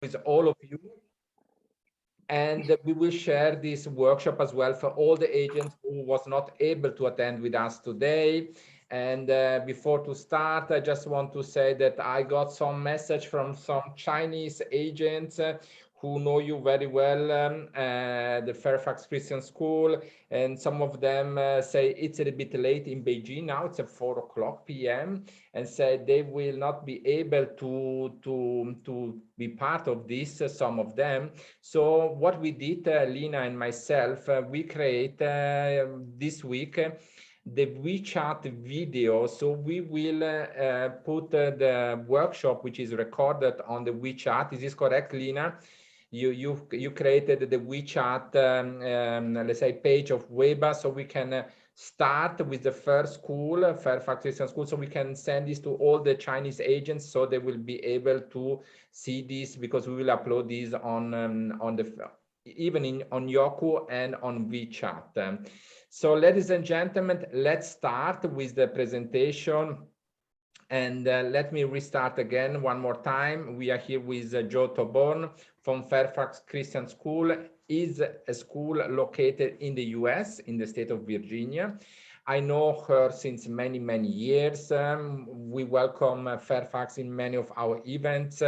with all of you. And we will share this workshop as well for all the agents who was not able to attend with us today. And before to start, I just want to say that I got some message from some Chinese agents who know you very well, the Fairfax Christian School, and some of them say it's a little bit late in Beijing now, it's at 4:00 p.m. and said they will not be able to be part of this, some of them. So what we did, Lina and myself, we create this week the WeChat video. So we will put the workshop, which is recorded on the WeChat. Is this correct, Lina? You created the WeChat, let's say, page of WEBA, so we can start with the first school, Fairfax Christian School, so we can send this to all the Chinese agents, so they will be able to see this, because we will upload these on the even on Yoku and on WeChat. So, ladies and gentlemen, let's start with the presentation. And let me restart again one more time. We are here with Joe Toborn from Fairfax Christian School. Is a school located in the US, in the state of Virginia. I know her since many, many years. We welcome Fairfax in many of our events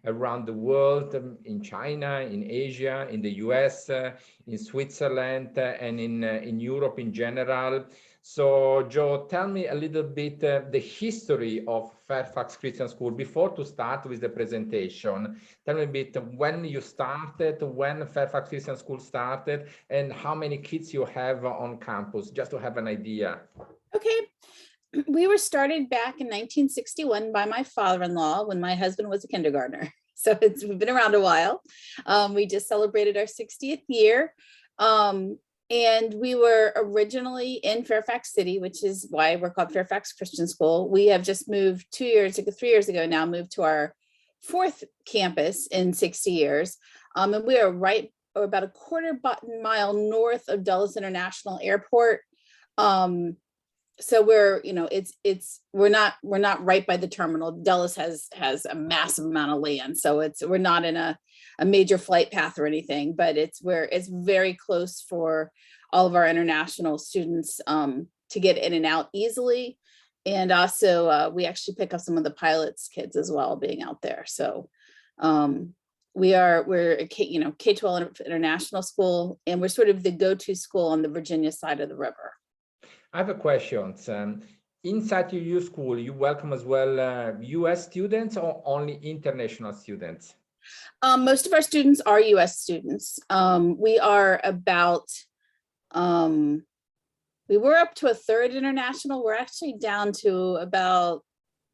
around the world, in China, in Asia, in the US, in Switzerland, and in Europe in general. So, Joe, tell me a little bit the history of Fairfax Christian School before to start with the presentation. Tell me a bit when you started, when Fairfax Christian School started, and how many kids you have on campus, just to have an idea. Okay. We were started back in 1961 by my father-in-law when my husband was a kindergartner. So we've been around a while. We just celebrated our 60th year. And we were originally in Fairfax City, which is why we're called Fairfax Christian School. We have just moved 3 years ago now, moved to our 4th campus in 60 years. And we are about a quarter mile north of Dulles International Airport. So we're, we're not right by the terminal. Dulles has a massive amount of land. So we're not in a major flight path or anything, but it's very close for all of our international students to get in and out easily. And also we actually pick up some of the pilots' kids as well being out there. So we're a K-12 international school, and we're sort of the go-to school on the Virginia side of the river. I have a question. Inside your school, you welcome as well US students or only international students? Most of our students are US students. We are about, we were up to a third international. We're actually down to about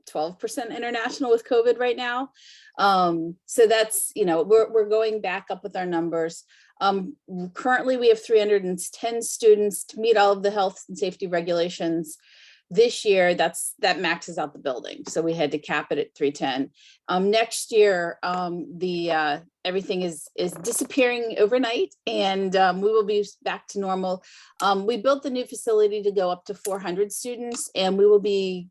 12% international with COVID right now. So that's, we're going back up with our numbers. Currently, we have 310 students to meet all of the health and safety regulations. This year, that maxes out the building, so we had to cap it at 310. Next year, everything is disappearing overnight, and we will be back to normal. We built the new facility to go up to 400 students, and we will be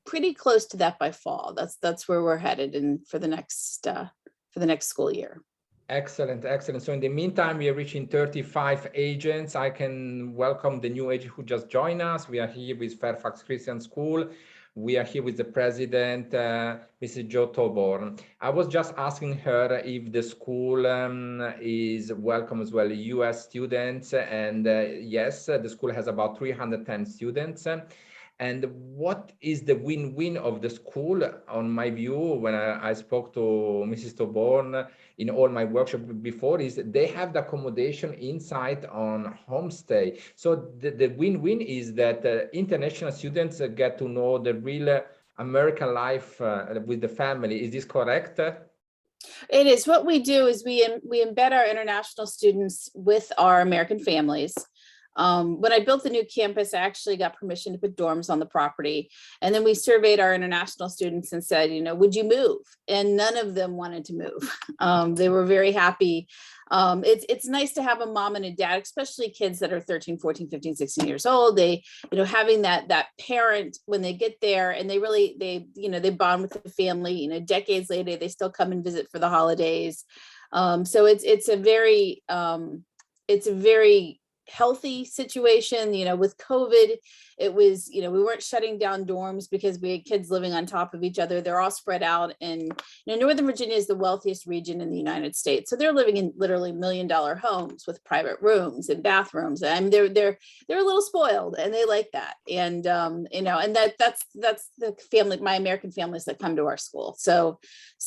pretty close to that by fall. That's where we're headed, and for the next school year. Excellent, excellent. So in the meantime, we are reaching 35 agents. I can welcome the new agent who just joined us. We are here with Fairfax Christian School. We are here with the president, Mrs. Jo Toborn. I was just asking her if the school is welcome as well US students. And yes, the school has about 310 students. And what is the win-win of the school, on my view, when I spoke to Mrs. Toborn in all my workshop before, is they have the accommodation inside on Homestay. So the win-win is that international students get to know the real American life with the family. Is this correct? It is. What we do is we embed our international students with our American families. When I built the new campus, I actually got permission to put dorms on the property. And then we surveyed our international students and said, would you move? And none of them wanted to move. They were very happy. It's nice to have a mom and a dad, especially kids that are 13, 14, 15, 16 years old. They, having that parent when they get there, and they bond with the family, decades later, they still come and visit for the holidays. So it's a very healthy situation. With COVID, it was, we weren't shutting down dorms because we had kids living on top of each other. They're all spread out, and Northern Virginia is the wealthiest region in the United States. So they're living in literally $1 million homes with private rooms and bathrooms. And they're a little spoiled, and they like that. And and that's the family, my American families that come to our school. So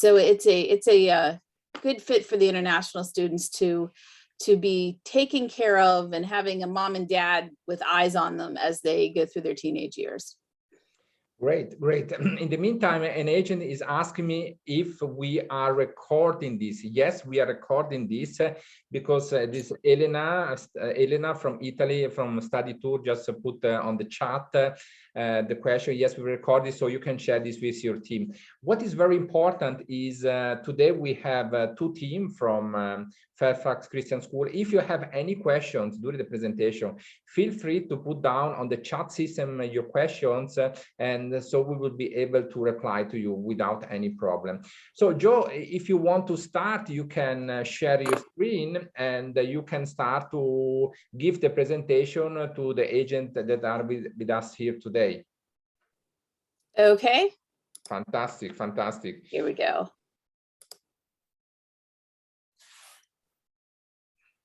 it's a good fit for the international students to be taken care of and having a mom and dad with eyes on them as they go through their teenage years. Great. In the meantime, an agent is asking me if we are recording this. Yes, we are recording this because this Elena from Italy, from Study Tour, just put on the chat the question. Yes, we record this, so you can share this with your team. What is very important is today we have two teams from Fairfax Christian School. If you have any questions during the presentation, feel free to put down on the chat system your questions, and so we will be able to reply to you without any problem. So Joe, if you want to start, you can share your screen, and you can start to give the presentation to the agents that are with us here today. Okay. Fantastic. Here we go.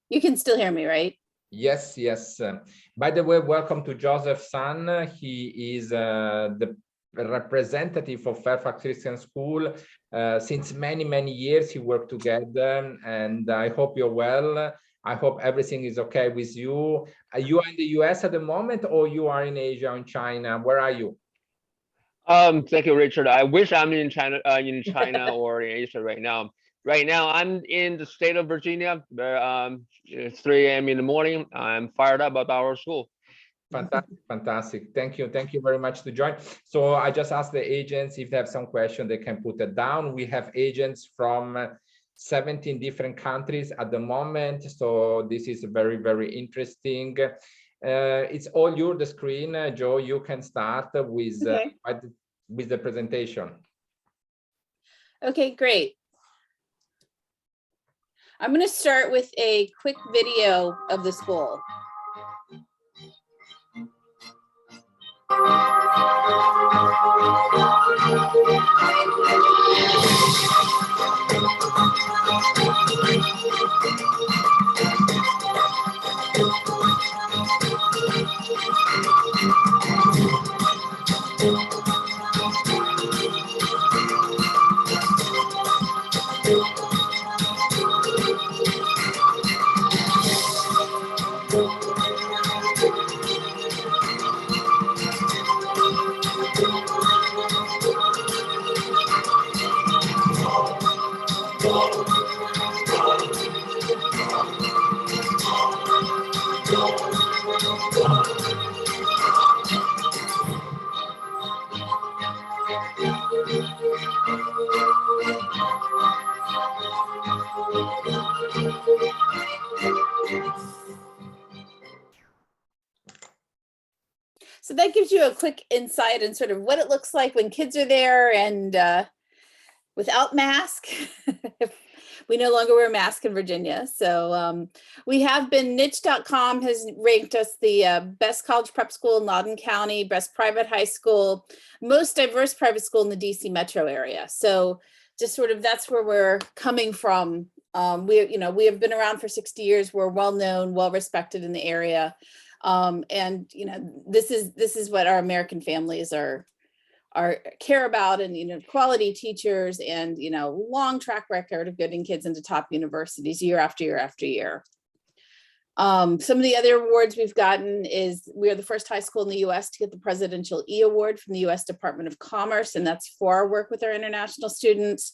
You can still hear me, right? Yes. By the way, welcome to Joseph's son. He is the representative of Fairfax Christian School. Since many years, he worked together, and I hope you're well. I hope everything is okay with you. Are you in the US at the moment, or you are in Asia, in China? Where are you? Thank you, Richard. I wish I'm in China or in Asia right now. Right now, I'm in the state of Virginia. It's 3 a.m. in the morning. I'm fired up about our school. Fantastic. Thank you very much to join. So I just asked the agents if they have some question, they can put it down. We have agents from 17 different countries at the moment, so this is very interesting. It's all your the screen. Joe, you can start with the presentation. Okay, great. I'm going to start with a quick video of the school. So that gives you a quick insight and sort of what it looks like when kids are there and without mask. We no longer wear masks in Virginia. So we have been, niche.com has ranked us the best college prep school in Loudoun County, best private high school, most diverse private school in the DC metro area. So just sort of that's where we're coming from. We have been around for 60 years. We're well known, well respected in the area. And this is what our American families are care about, and quality teachers, and long track record of getting kids into top universities year after year after year. Some of the other awards we've gotten is we are the first high school in the US to get the Presidential E Award from the US Department of Commerce, and that's for our work with our international students.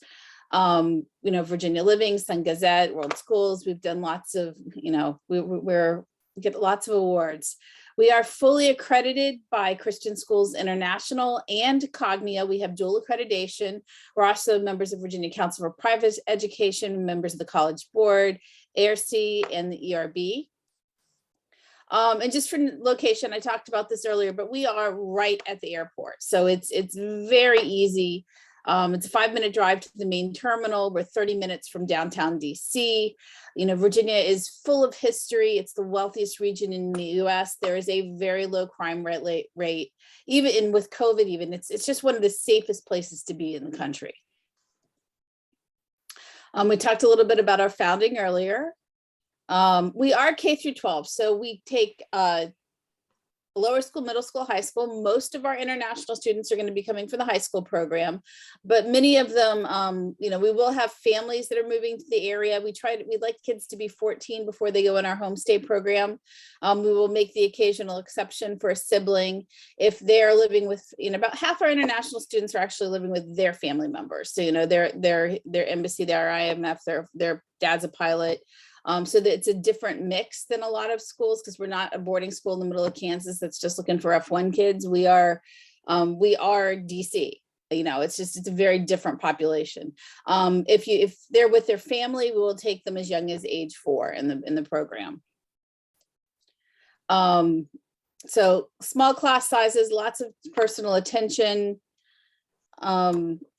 Virginia Living, Sun Gazette, World Schools, we've done lots of, we're get lots of awards. We are fully accredited by Christian Schools International and Cognia. We have dual accreditation. We're also members of Virginia Council for Private Education, members of the College Board, ARC, and the ERB. And just for location, I talked about this earlier, but we are right at the airport. So it's very easy. It's a 5-minute drive to the main terminal. We're 30 minutes from downtown DC. You know, Virginia is full of history. It's the wealthiest region in the US. There is a very low crime rate, even with COVID, even it's just one of the safest places to be in the country. We talked a little bit about our founding earlier. We are K through 12, so we take lower school, middle school, high school. Most of our international students are going to be coming from the high school program, but many of them, you know, we will have families that are moving to the area. We'd like kids to be 14 before they go in our homestay program. We will make the occasional exception for a sibling if they're living with, you know, about half our international students are actually living with their family members. So, you know, their embassy, their IMF, their dad's a pilot. So that it's a different mix than a lot of schools, because we're not a boarding school in the middle of Kansas that's just looking for F1 kids. We are DC. You know, it's a very different population. If they're with their family, we will take them as young as age 4 in the program. So small class sizes, lots of personal attention.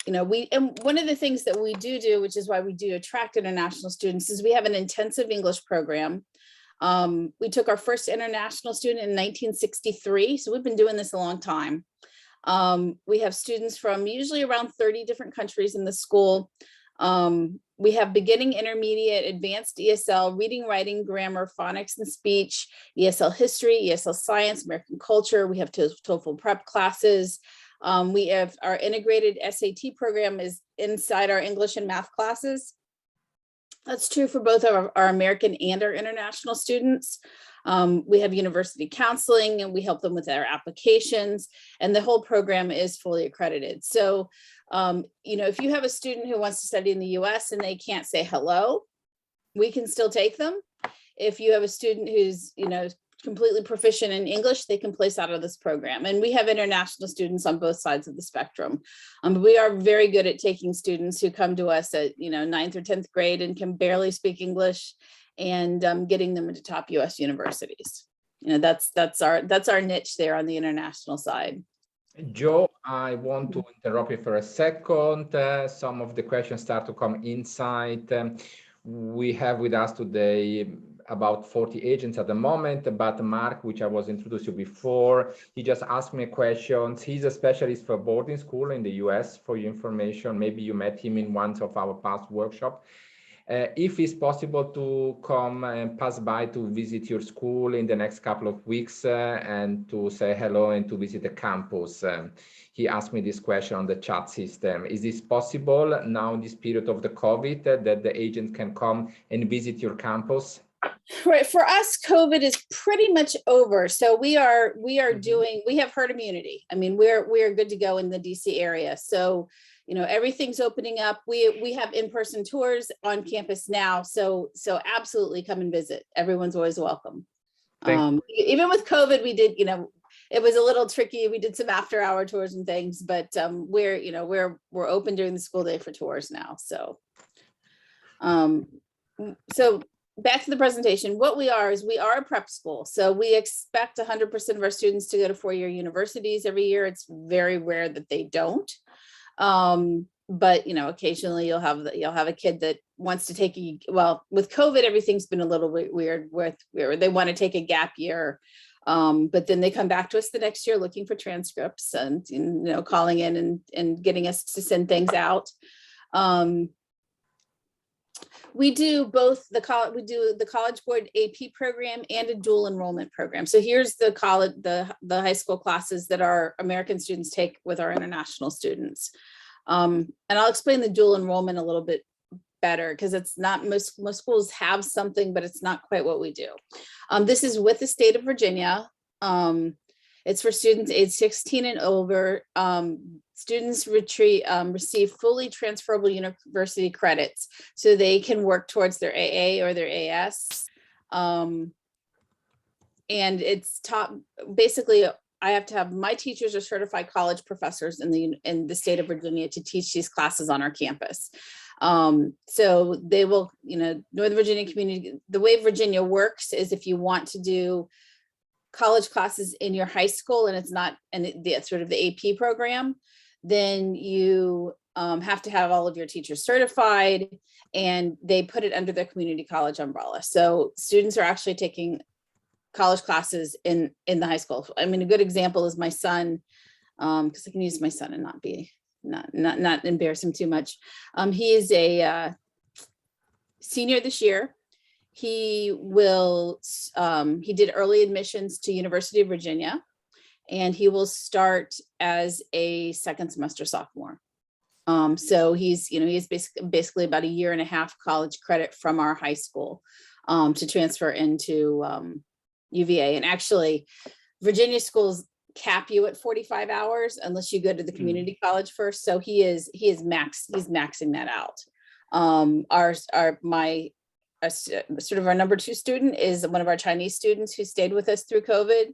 You know, and one of the things that we do, which is why we do attract international students, is we have an intensive English program. We took our first international student in 1963, so we've been doing this a long time. We have students from usually around 30 different countries in the school. We have beginning, intermediate, advanced ESL, reading, writing, grammar, phonics and speech, ESL history, ESL science, American culture. We have TOEFL prep classes. We have our integrated SAT program is inside our English and math classes. That's true for both our American and our international students. We have university counseling, and we help them with their applications, and the whole program is fully accredited. So, you know, if you have a student who wants to study in the US and they can't say hello, we can still take them. If you have a student who's, you know, completely proficient in English, they can place out of this program. And we have international students on both sides of the spectrum. We are very good at taking students who come to us at, you know, 9th or 10th grade and can barely speak English, and getting them into top US universities. You know, that's our niche there on the international side. Joe, I want to interrupt you for a second. Some of the questions start to come inside. We have with us today about 40 agents at the moment, but Mark, which I was introduced to before, he just asked me questions. He's a specialist for boarding school in the US, for your information. Maybe you met him in one of our past workshops. If it's possible to come and pass by to visit your school in the next couple of weeks and to say hello and to visit the campus. He asked me this question on the chat system. Is this possible now in this period of the COVID that the agent can come and visit your campus? Right. For us, COVID is pretty much over. So we are doing, we have herd immunity. I mean, we are good to go in the DC area. So, you know, everything's opening up. We have in-person tours on campus now. So absolutely come and visit. Everyone's always welcome. Even with COVID, we did, you know, it was a little tricky. We did some after-hour tours and things, but we're open during the school day for tours now. So, back to the presentation. What we are is we are a prep school. So we expect 100% of our students to go to 4-year universities every year. It's very rare that they don't. But you know, occasionally you'll have a kid that wants to take with COVID, everything's been a little bit weird where they want to take a gap year. But then they come back to us the next year looking for transcripts and, you know, calling in and getting us to send things out. We do both the College Board AP program and a dual enrollment program. So here's the college, the high school classes that our American students take with our international students. And I'll explain the dual enrollment a little bit better, because it's not, most schools have something, but it's not quite what we do. This is with the state of Virginia. It's for students age 16 and over. Students receive fully transferable university credits, so they can work towards their AA or their AS. and it's taught, basically, I have to have my teachers are certified college professors in the state of Virginia to teach these classes on our campus. So they will, Northern Virginia community, the way Virginia works is if you want to do college classes in your high school and it's not in the sort of the AP program, then you have to have all of your teachers certified, and they put it under their community college umbrella. So students are actually taking college classes in the high school. I mean, a good example is my son, because I can use my son and not embarrass him too much. He is a senior this year. He did early admissions to University of Virginia, and he will start as a second semester sophomore. So he's basically about a year and a half college credit from our high school to transfer into UVA. And actually, Virginia schools cap you at 45 hours unless you go to the community college first. So he's maxing that out. Sort of our number 2 student is one of our Chinese students who stayed with us through COVID.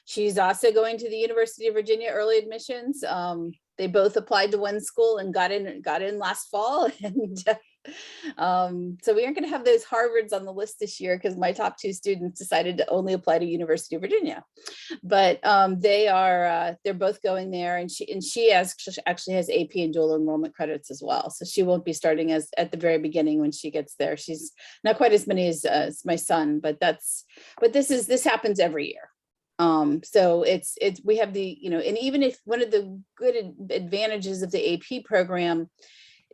She's also going to the University of Virginia early admissions. They both applied to one school and got in last fall. And so we aren't going to have those Harvards on the list this year because my top 2 students decided to only apply to University of Virginia. But they're both going there, and she actually has AP and dual enrollment credits as well. So she won't be starting at the very beginning when she gets there. She's not quite as many as my son, but this happens every year. So we have and even if one of the good advantages of the AP program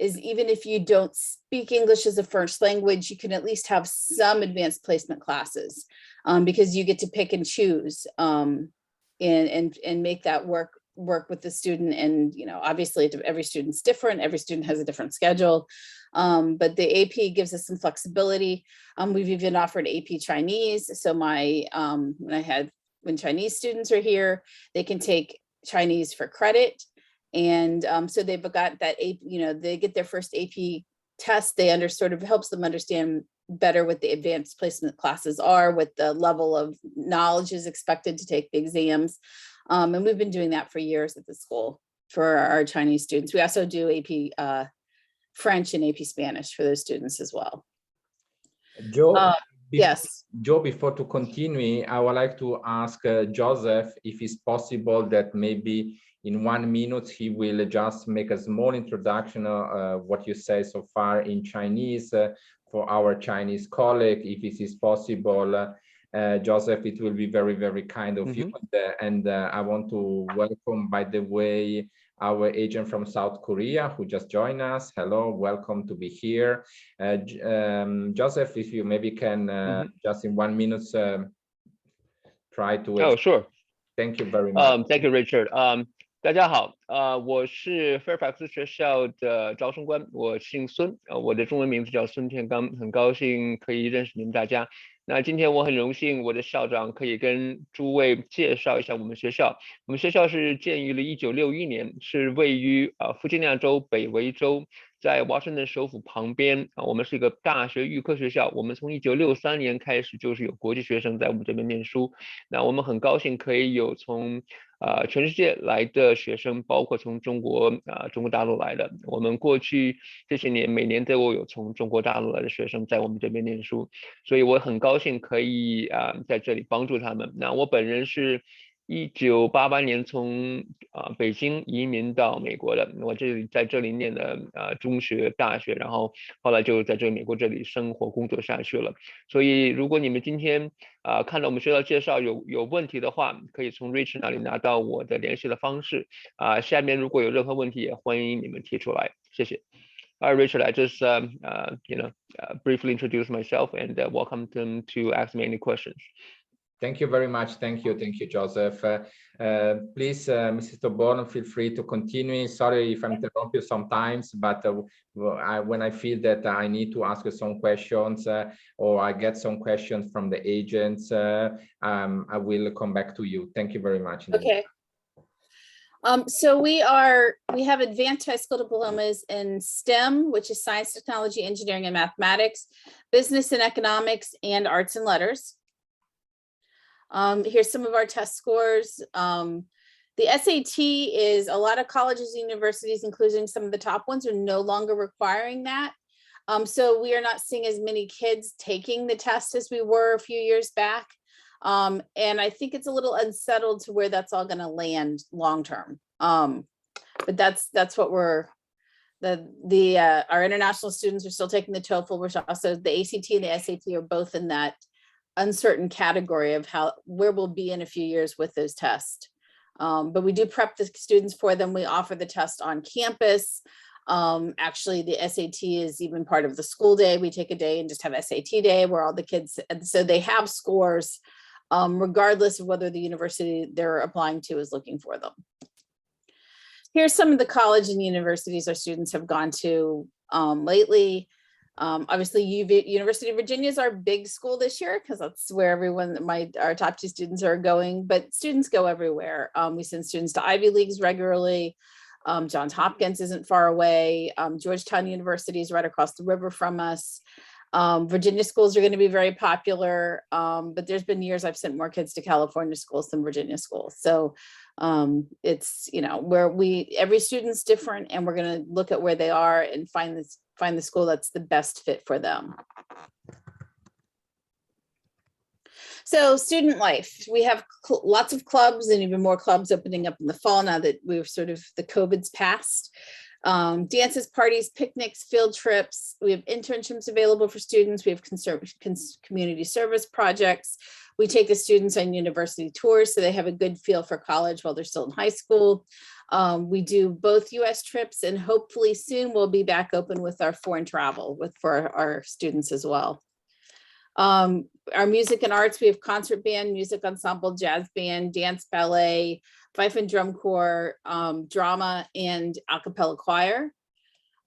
is even if you don't speak English as a first language, you can at least have some advanced placement classes because you get to pick and choose and make that work with the student. And, obviously every student's different. Every student has a different schedule. But the AP gives us some flexibility. We've even offered AP Chinese. So when Chinese students are here, they can take Chinese for credit. And so they've got that, they get their first AP test. They sort of helps them understand better what the advanced placement classes are, what the level of knowledge is expected to take the exams. And we've been doing that for years at the school for our Chinese students. We also do AP French and AP Spanish for those students as well. Joe, yes. Joe, before to continue, I would like to ask Joseph if it's possible that maybe in 1 minute he will just make a small introduction of what you say so far in Chinese for our Chinese colleague, if it is possible. Joseph, it will be very, very kind of you. And I want to welcome, by the way, our agent from South Korea who just joined us. Hello, welcome to be here. Joseph, if you maybe can just in 1 minute try to. Oh, sure. Thank you very much. Thank you, Richard. 大家好，我是 Fairfax 学校的招生官，我姓孙，我的中文名字叫孙天刚，很高兴可以认识你们大家。那今天我很荣幸，我的校长可以跟诸位介绍一下我们学校。我们学校是建于了1961年，是位于弗吉尼亚州北维州，在华盛顿首府旁边。我们是一个大学预科学校，我们从1963年开始就是有国际学生在我们这边念书。那我们很高兴可以有从全世界来的学生，包括从中国大陆来的。我们过去这些年每年都有从中国大陆来的学生在我们这边念书，所以我很高兴可以在这里帮助他们。那我本人是1988年从北京移民到美国的，我在这里念的中学、大学，然后后来就在美国这里生活工作下去了。所以如果你们今天看到我们学校介绍有问题的话，可以从 Rich 那里拿到我的联系的方式。下面如果有任何问题，也欢迎你们提出来。谢谢。All right, Richard, I just briefly introduce myself and welcome them to ask me any questions. Thank you very much. Thank you, Joseph. Please, Mrs. Toborn, feel free to continue. Sorry if I interrupt you sometimes, but when I feel that I need to ask you some questions or I get some questions from the agents, I will come back to you. Thank you very much. Okay. So we have advanced high school diplomas in STEM, which is science, technology, engineering, and mathematics, business and economics, and arts and letters. Here's some of our test scores. The SAT is a lot of colleges and universities, including some of the top ones, are no longer requiring that. So we are not seeing as many kids taking the test as we were a few years back. And I think it's a little unsettled to where that's all going to land long term. But that's what we're, our international students are still taking the TOEFL, which also the ACT and the SAT are both in that uncertain category of where we'll be in a few years with those tests. But we do prep the students for them. We offer the test on campus. Actually, the SAT is even part of the school day. We take a day and just have SAT day where all the kids, and so they have scores regardless of whether the university they're applying to is looking for them. Here's some of the college and universities our students have gone to lately. Obviously, University of Virginia is our big school this year because that's where our top 2 students are going, but students go everywhere. We send students to Ivy Leagues regularly. Johns Hopkins isn't far away. Georgetown University is right across the river from us. Virginia schools are going to be very popular, but there's been years I've sent more kids to California schools than Virginia schools. So it's, where every student's different, and we're going to look at where they are and find the school that's the best fit for them. So student life, we have lots of clubs and even more clubs opening up in the fall now that we've the COVID's passed. Dances, parties, picnics, field trips. We have internships available for students. We have community service projects. We take the students on university tours so they have a good feel for college while they're still in high school. We do both US trips, and hopefully soon we'll be back open with our foreign travel for our students as well. Our music and arts, we have concert band, music ensemble, jazz band, dance, ballet, fife and drum corps, drama, and a cappella choir.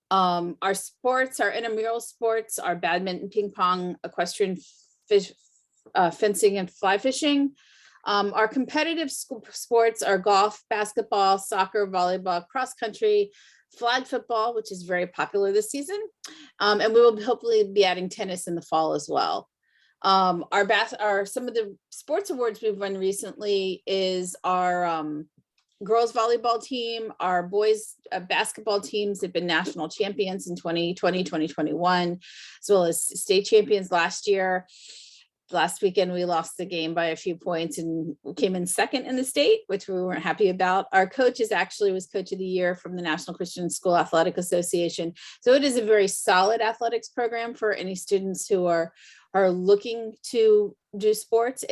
Our sports, our intramural sports, are badminton, ping pong, equestrian, fencing, and fly fishing. Our competitive sports are golf, basketball, soccer, volleyball, cross country, flag football, which is very popular this season. And we will hopefully be adding tennis in the fall as well. Some of the sports awards we've won recently is our girls volleyball team, our boys basketball teams have been national champions in 2020, 2021, as well as state champions last year. Last weekend, we lost the game by a few points and came in second in the state, which we weren't happy about. Our coach was coach of the year from the National Christian School Athletic Association. So it is a very solid athletics program for any students who are looking to do sports.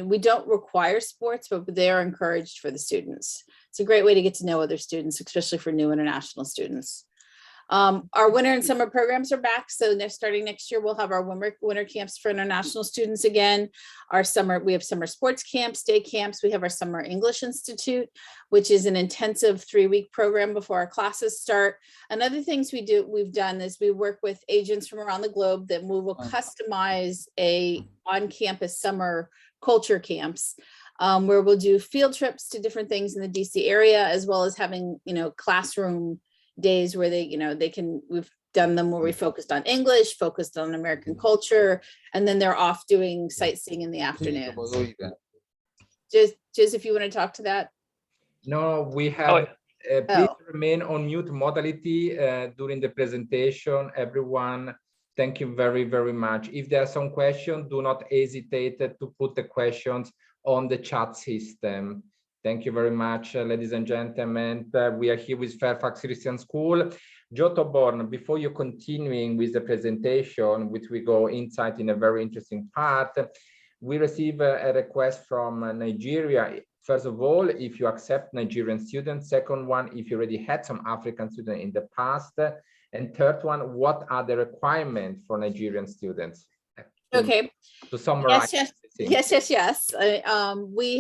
We don't require sports, but they are encouraged for the students. It's a great way to get to know other students, especially for new international students. Our winter and summer programs are back. So starting next year, we'll have our winter camps for international students again. We have summer sports camps, day camps. We have our Summer English Institute, which is an intensive 3-week program before our classes start. And other things we've done is we work with agents from around the globe that we will customize on-campus summer culture camps, where we'll do field trips to different things in the DC area, as well as having, classroom days where we've done them where we focused on English, focused on American culture, and then they're off doing sightseeing in the afternoon. Just if you want to talk to that. No, we have, please remain on mute modality during the presentation, everyone. Thank you very, very much. If there are some questions, do not hesitate to put the questions on the chat system. Thank you very much, ladies and gentlemen. We are here with Fairfax Christian School. Giotto Born, before you continuing with the presentation, which we go inside in a very interesting part, we receive a request from Nigeria. First of all, if you accept Nigerian students. Second one, if you already had some African students in the past. And third one, what are the requirements for Nigerian students? Okay. To summarize. Yes. We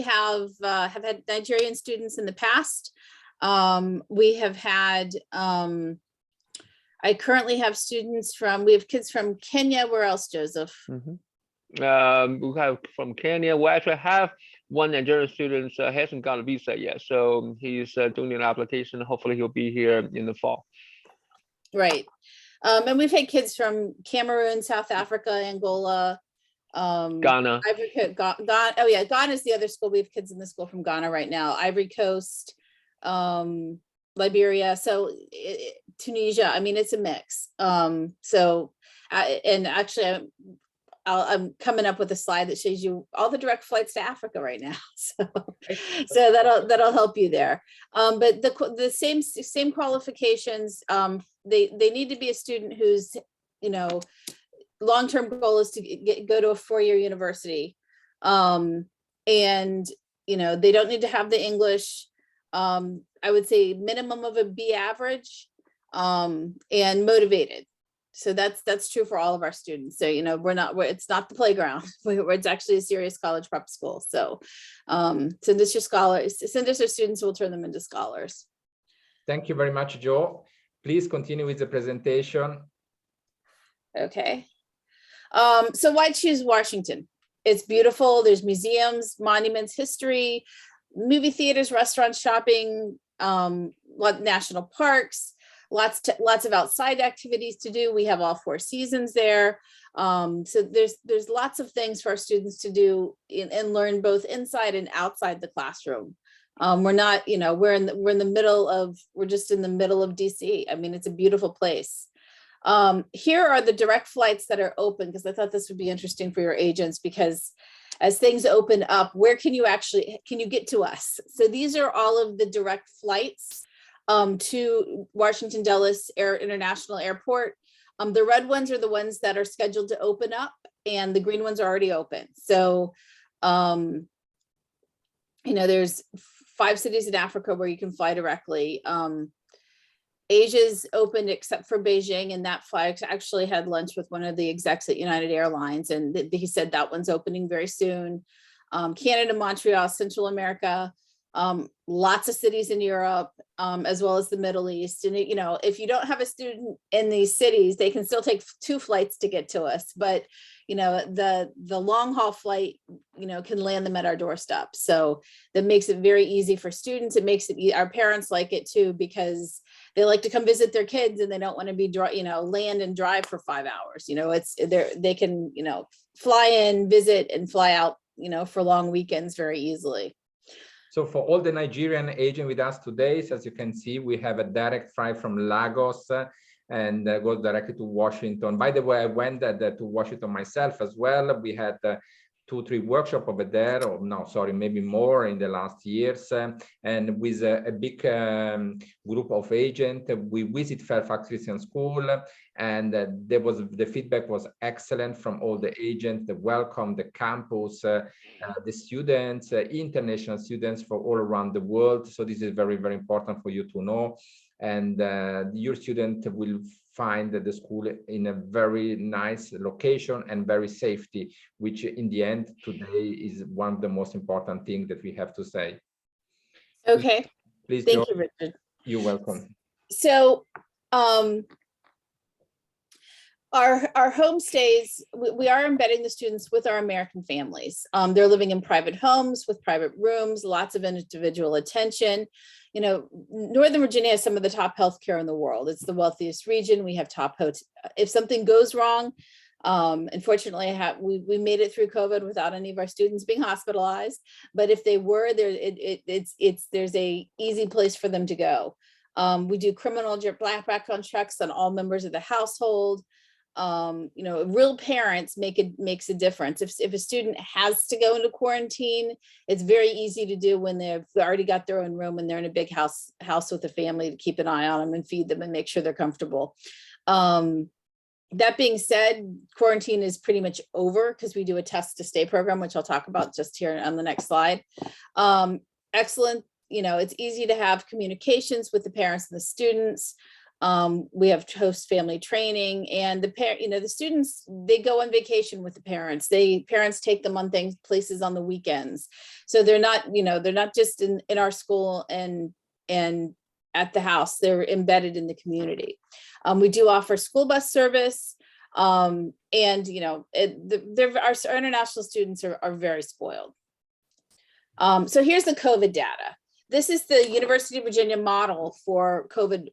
have had Nigerian students in the past. We have had, I currently have we have kids from Kenya. Where else, Joseph? We have from Kenya. We actually have one Nigerian student hasn't got a visa yet. So he's doing an application. Hopefully he'll be here in the fall. Right. And we've had kids from Cameroon, South Africa, Angola, Ghana. Ivory Coast, Ghana. Oh yeah, Ghana is the other school. We have kids in the school from Ghana right now. Ivory Coast, Liberia, so Tunisia. I mean, it's a mix. And actually, I'm coming up with a slide that shows you all the direct flights to Africa right now. So that'll help you there. But the same qualifications. They need to be a student who's, you know, long-term goal is to go to a four-year university. And, you know, they don't need to have the English. I would say minimum of a B average, and motivated. So that's true for all of our students. So, you know, it's not the playground, it's actually a serious college prep school. So send us your students, we'll turn them into scholars. Thank you very much, Joe. Please continue with the presentation. Okay. So why choose Washington? It's beautiful. There's museums, monuments, history, movie theaters, restaurants, shopping, national parks, lots of outside activities to do. We have all 4 seasons there. So there's lots of things for our students to do and learn both inside and outside the classroom. We're not, you know, we're just in the middle of DC. I mean, it's a beautiful place. Here are the direct flights that are open, because I thought this would be interesting for your agents, because as things open up, where can you get to us? So these are all of the direct flights to Washington Dulles International Airport. The red ones are the ones that are scheduled to open up, and the green ones are already open. So, you know, there's 5 cities in Africa where you can fly directly. Asia's opened except for Beijing, and that flight actually had lunch with one of the execs at United Airlines, and he said that one's opening very soon. Canada, Montreal, Central America, lots of cities in Europe, as well as the Middle East. And you know, if you don't have a student in these cities, they can still take 2 flights to get to us. But you know, the long haul flight, you know, can land them at our doorstep. So that makes it very easy for students. It makes it, our parents like it too, because they like to come visit their kids and they don't want to be, you know, land and drive for 5 hours. You know, they can, you know, fly in, visit, and fly out, you know, for long weekends very easily. So for all the Nigerian agents with us today, as you can see, we have a direct flight from Lagos and goes directly to Washington. By the way, I went to Washington myself as well. We had 2-3 workshops over there, or no, sorry, maybe more in the last years. And with a big group of agents, we visit Fairfax Christian School, and the feedback was excellent from all the agents, the welcome, the campus, the students, international students from all around the world. So this is very, very important for you to know. And your student will find the school in a very nice location and very safety, which in the end today is one of the most important things that we have to say. Okay. Please, thank Joe, you, Richard. You're welcome. So our homestays, we are embedding the students with our American families. They're living in private homes with private rooms, lots of individual attention. You know, Northern Virginia has some of the top healthcare in the world. It's the wealthiest region. We have top hotels. If something goes wrong, unfortunately, we made it through COVID without any of our students being hospitalized. But if they were, there's a easy place for them to go. We do criminal background checks on all members of the household. You know, real parents makes a difference. If a student has to go into quarantine, it's very easy to do when they've already got their own room and they're in a big house with a family to keep an eye on them and feed them and make sure they're comfortable. That being said, quarantine is pretty much over because we do a test to stay program, which I'll talk about just here on the next slide. Excellent. You know, it's easy to have communications with the parents and the students. We have host family training, and the students, they go on vacation with the parents. Parents take them on places on the weekends. So they're not just in our school and at the house, they're embedded in the community. We do offer school bus service. And you know, our international students are very spoiled. So here's the COVID data. This is the University of Virginia model for COVID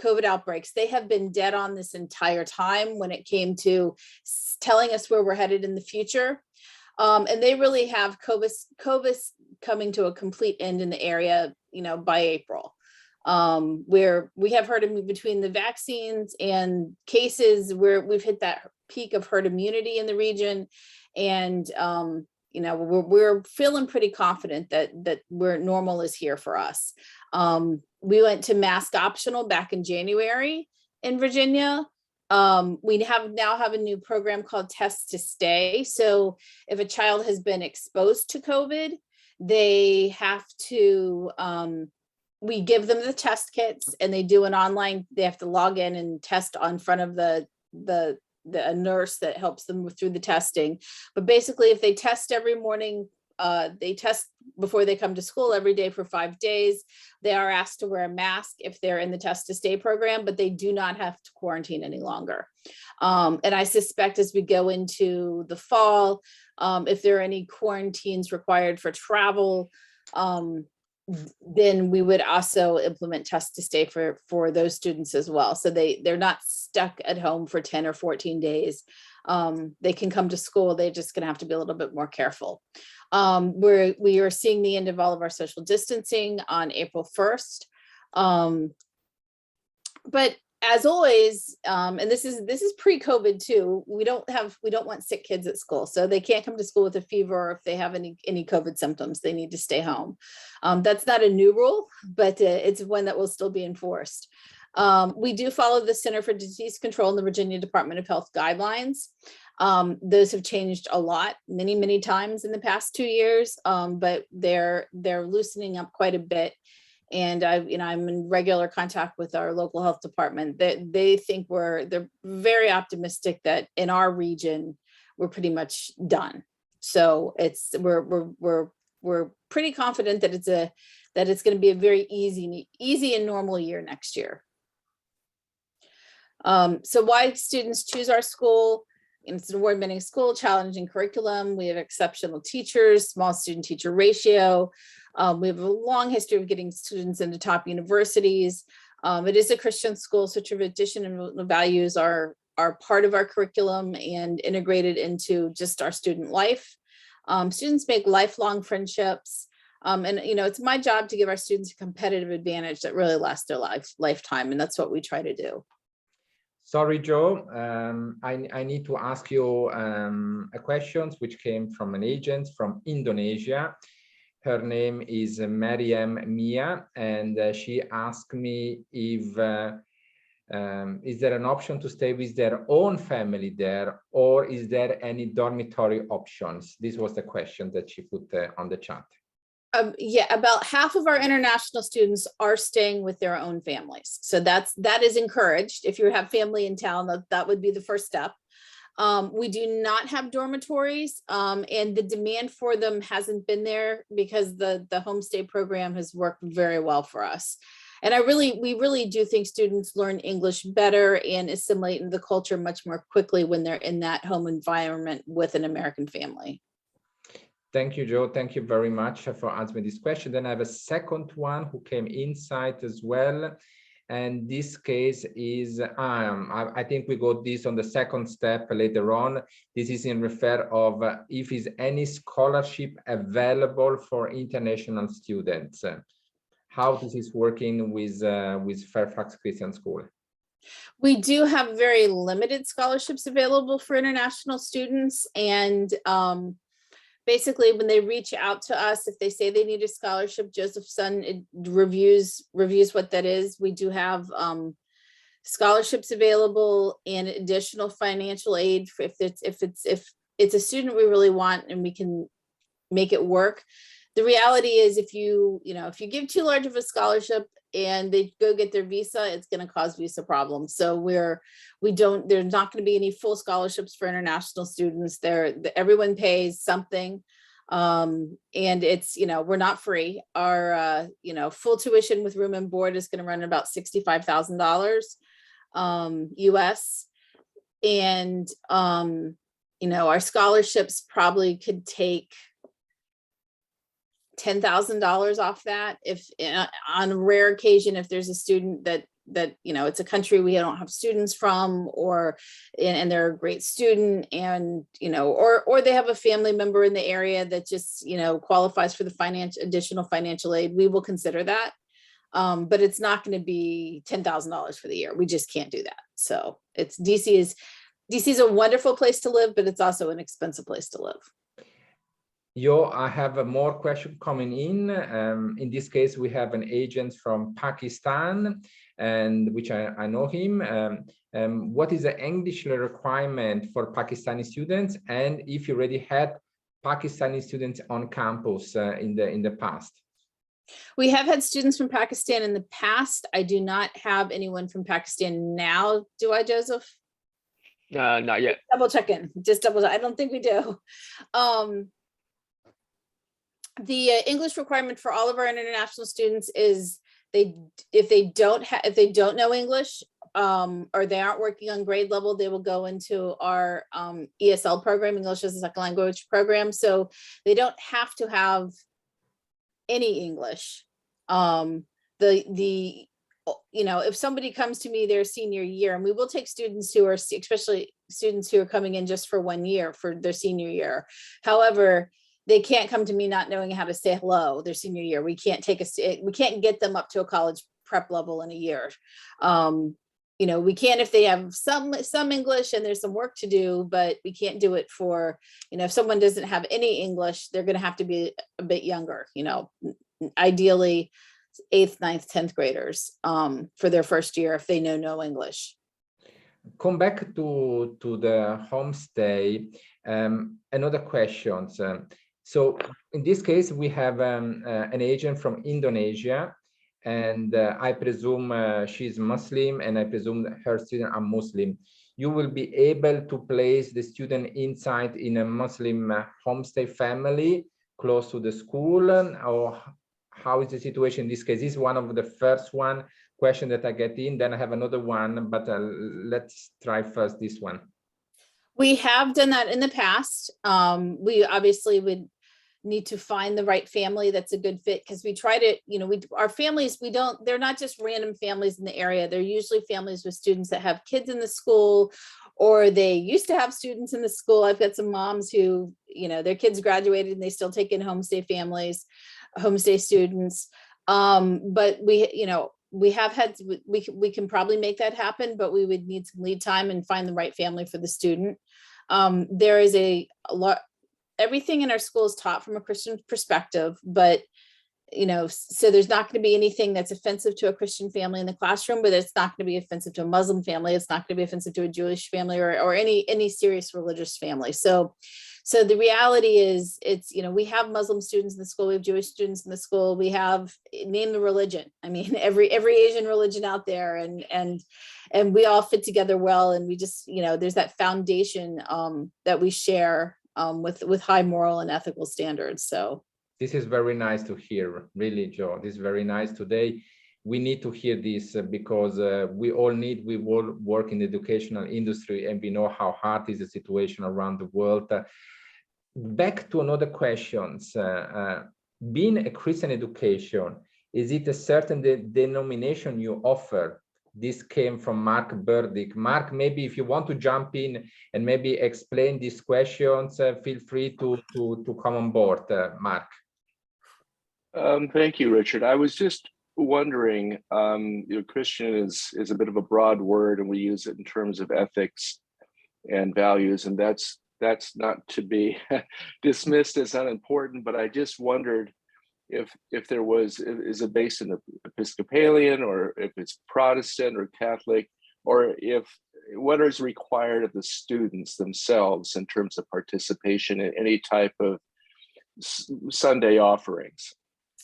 COVID outbreaks. They have been dead on this entire time when it came to telling us where we're headed in the future. And they really have COVID coming to a complete end in the area, by April. Where we have herd immunity between the vaccines and cases, where we've hit that peak of herd immunity in the region. And, we're feeling pretty confident that normal is here for us. We went to mask optional back in January in Virginia. We now have a new program called Test to Stay. So if a child has been exposed to COVID, they have to, we give them the test kits, and they do an online, they have to log in and test on front of a nurse that helps them through the testing. But basically, if they test every morning, they test before they come to school every day for 5 days. They are asked to wear a mask if they're in the Test to Stay program, but they do not have to quarantine any longer. And I suspect as we go into the fall, if there are any quarantines required for travel, then we would also implement Test to Stay for those students as well. So they're not stuck at home for 10 or 14 days. They can come to school. They're just going to have to be a little bit more careful. We are seeing the end of all of our social distancing on April 1st. But as always, and this is pre-COVID too, we don't want sick kids at school. So they can't come to school with a fever, or if they have any COVID symptoms, they need to stay home. That's not a new rule, but it's one that will still be enforced. We do follow the Center for Disease Control and the Virginia Department of Health guidelines. Those have changed a lot, many times in the past 2 years, but they're loosening up quite a bit. And I'm in regular contact with our local health department. That they think they're very optimistic that in our region we're pretty much done. So we're pretty confident that it's going to be a very easy and normal year next year. So why students choose our school? It's an award-winning school, challenging curriculum. We have exceptional teachers, small student-teacher ratio. We have a long history of getting students into top universities. It is a Christian school, so tradition and values are part of our curriculum and integrated into just our student life. Students make lifelong friendships. And it's my job to give our students a competitive advantage that really lasts their lifetime, and that's what we try to do. Sorry, Joe, I need to ask you a question which came from an agent from Indonesia. Her name is Mariam Mia, and she asked me if is there an option to stay with their own family there, or is there any dormitory options? This was the question that she put on the chat. Yeah, about half of our international students are staying with their own families. So that is encouraged. If you have family in town, that would be the first step. We do not have dormitories, and the demand for them hasn't been there because the Homestay program has worked very well for us. And we really do think students learn English better and assimilate into the culture much more quickly when they're in that home environment with an American family. Thank you, Joe. Thank you very much for answering this question. Then I have a second one who came inside as well. And this case is, I think we got this on the second step later on. This is in refer of if is any scholarship available for international students. How this is working with Fairfax Christian School. We do have very limited scholarships available for international students, and basically when they reach out to us, if they say they need a scholarship, Joseph's son reviews what that is. We do have scholarships available and additional financial aid if it's a student we really want and we can make it work. The reality is if you give too large of a scholarship and they go get their visa, it's going to cause visa problems. So there's not going to be any full scholarships for international students. Everyone pays something. And it's, we're not free. Our, full tuition with room and board is going to run about $65,000 US. And, our scholarships probably could take $10,000 off that if on a rare occasion, if there's a student that, you know, it's a country we don't have students from, or, and they're a great student, and, you know, or they have a family member in the area that just, you know, qualifies for the additional financial aid, we will consider that. But it's not going to be $10,000 for the year. We just can't do that. So DC is a wonderful place to live, but it's also an expensive place to live. I have a more question coming in. In this case, we have an agent from Pakistan, and which I know him. What is the English requirement for Pakistani students? And if you already had Pakistani students on campus in the past? We have had students from Pakistan in the past. I do not have anyone from Pakistan now. Do I, Joseph? Not yet. Double checking, just double check. I don't think we do. The English requirement for all of our international students is if they don't know English, or they aren't working on grade level, they will go into our ESL program, English as a Second Language program. So they don't have to have any English. You know, if somebody comes to me their senior year, and we will take students who are, especially students who are coming in just for 1 year for their senior year. However, they can't come to me not knowing how to say hello their senior year. We can't get them up to a college prep level in a year. You know, we can if they have some English and there's some work to do, but we can't do it for, you know, if someone doesn't have any English, they're going to have to be a bit younger, you know, ideally 8th, 9th, 10th graders for their first year if they know no English. Come back to the homestay. Another question. So in this case, we have an agent from Indonesia, and I presume she's Muslim, and I presume that her students are Muslim. You will be able to place the student inside in a Muslim homestay family close to the school, or how is the situation in this case? This is one of the first question that I get in. Then I have another one, but let's try first this one. We have done that in the past. We obviously would need to find the right family that's a good fit, because we try to, you know, our families, they're not just random families in the area. They're usually families with students that have kids in the school, or they used to have students in the school. I've got some moms who, you know, their kids graduated and they still take in homestay families, homestay students. But we, you know, we can probably make that happen, but we would need some lead time and find the right family for the student. There is a lot, everything in our school is taught from a Christian perspective, but, you know, so there's not going to be anything that's offensive to a Christian family in the classroom, but it's not going to be offensive to a Muslim family. It's not going to be offensive to a Jewish family or any serious religious family. So the reality is, it's, you know, we have Muslim students in the school, we have Jewish students in the school, we have, name the religion. I mean, every Asian religion out there, and we all fit together well. And we just, you know, there's that foundation that we share with high moral and ethical standards. So this is very nice to hear, really, Joe. This is very nice today. We need to hear this because we all work in the educational industry, and we know how hard is the situation around the world. Back to another questions. Being a Christian education, is it a certain denomination you offer? This came from Mark Burdick. Mark, maybe if you want to jump in and maybe explain these questions, feel free to come on board, Mark. Thank you, Richard. I was just wondering, you know, Christian is a bit of a broad word, and we use it in terms of ethics and values, and that's not to be dismissed as unimportant, but I just wondered if there is it based in Episcopalian, or if it's Protestant or Catholic, or what is required of the students themselves in terms of participation in any type of Sunday offerings.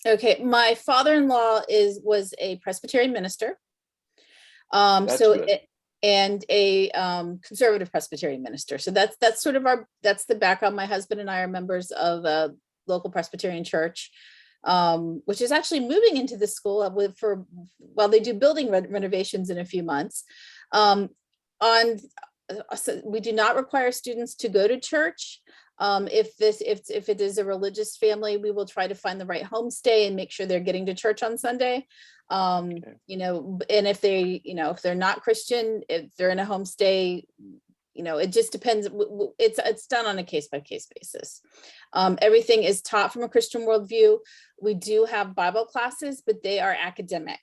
Okay, my father-in-law was a Presbyterian minister, and a conservative Presbyterian minister. So that's sort of that's the background. My husband and I are members of a local Presbyterian church, which is actually moving into the school while they do building renovations in a few months. So we do not require students to go to church. If it is a religious family, we will try to find the right homestay and make sure they're getting to church on Sunday. You know, and if they, you know, if they're not Christian, if they're in a homestay, you know, it just depends. It's done on a case-by-case basis. Everything is taught from a Christian worldview. We do have Bible classes, but they are academic.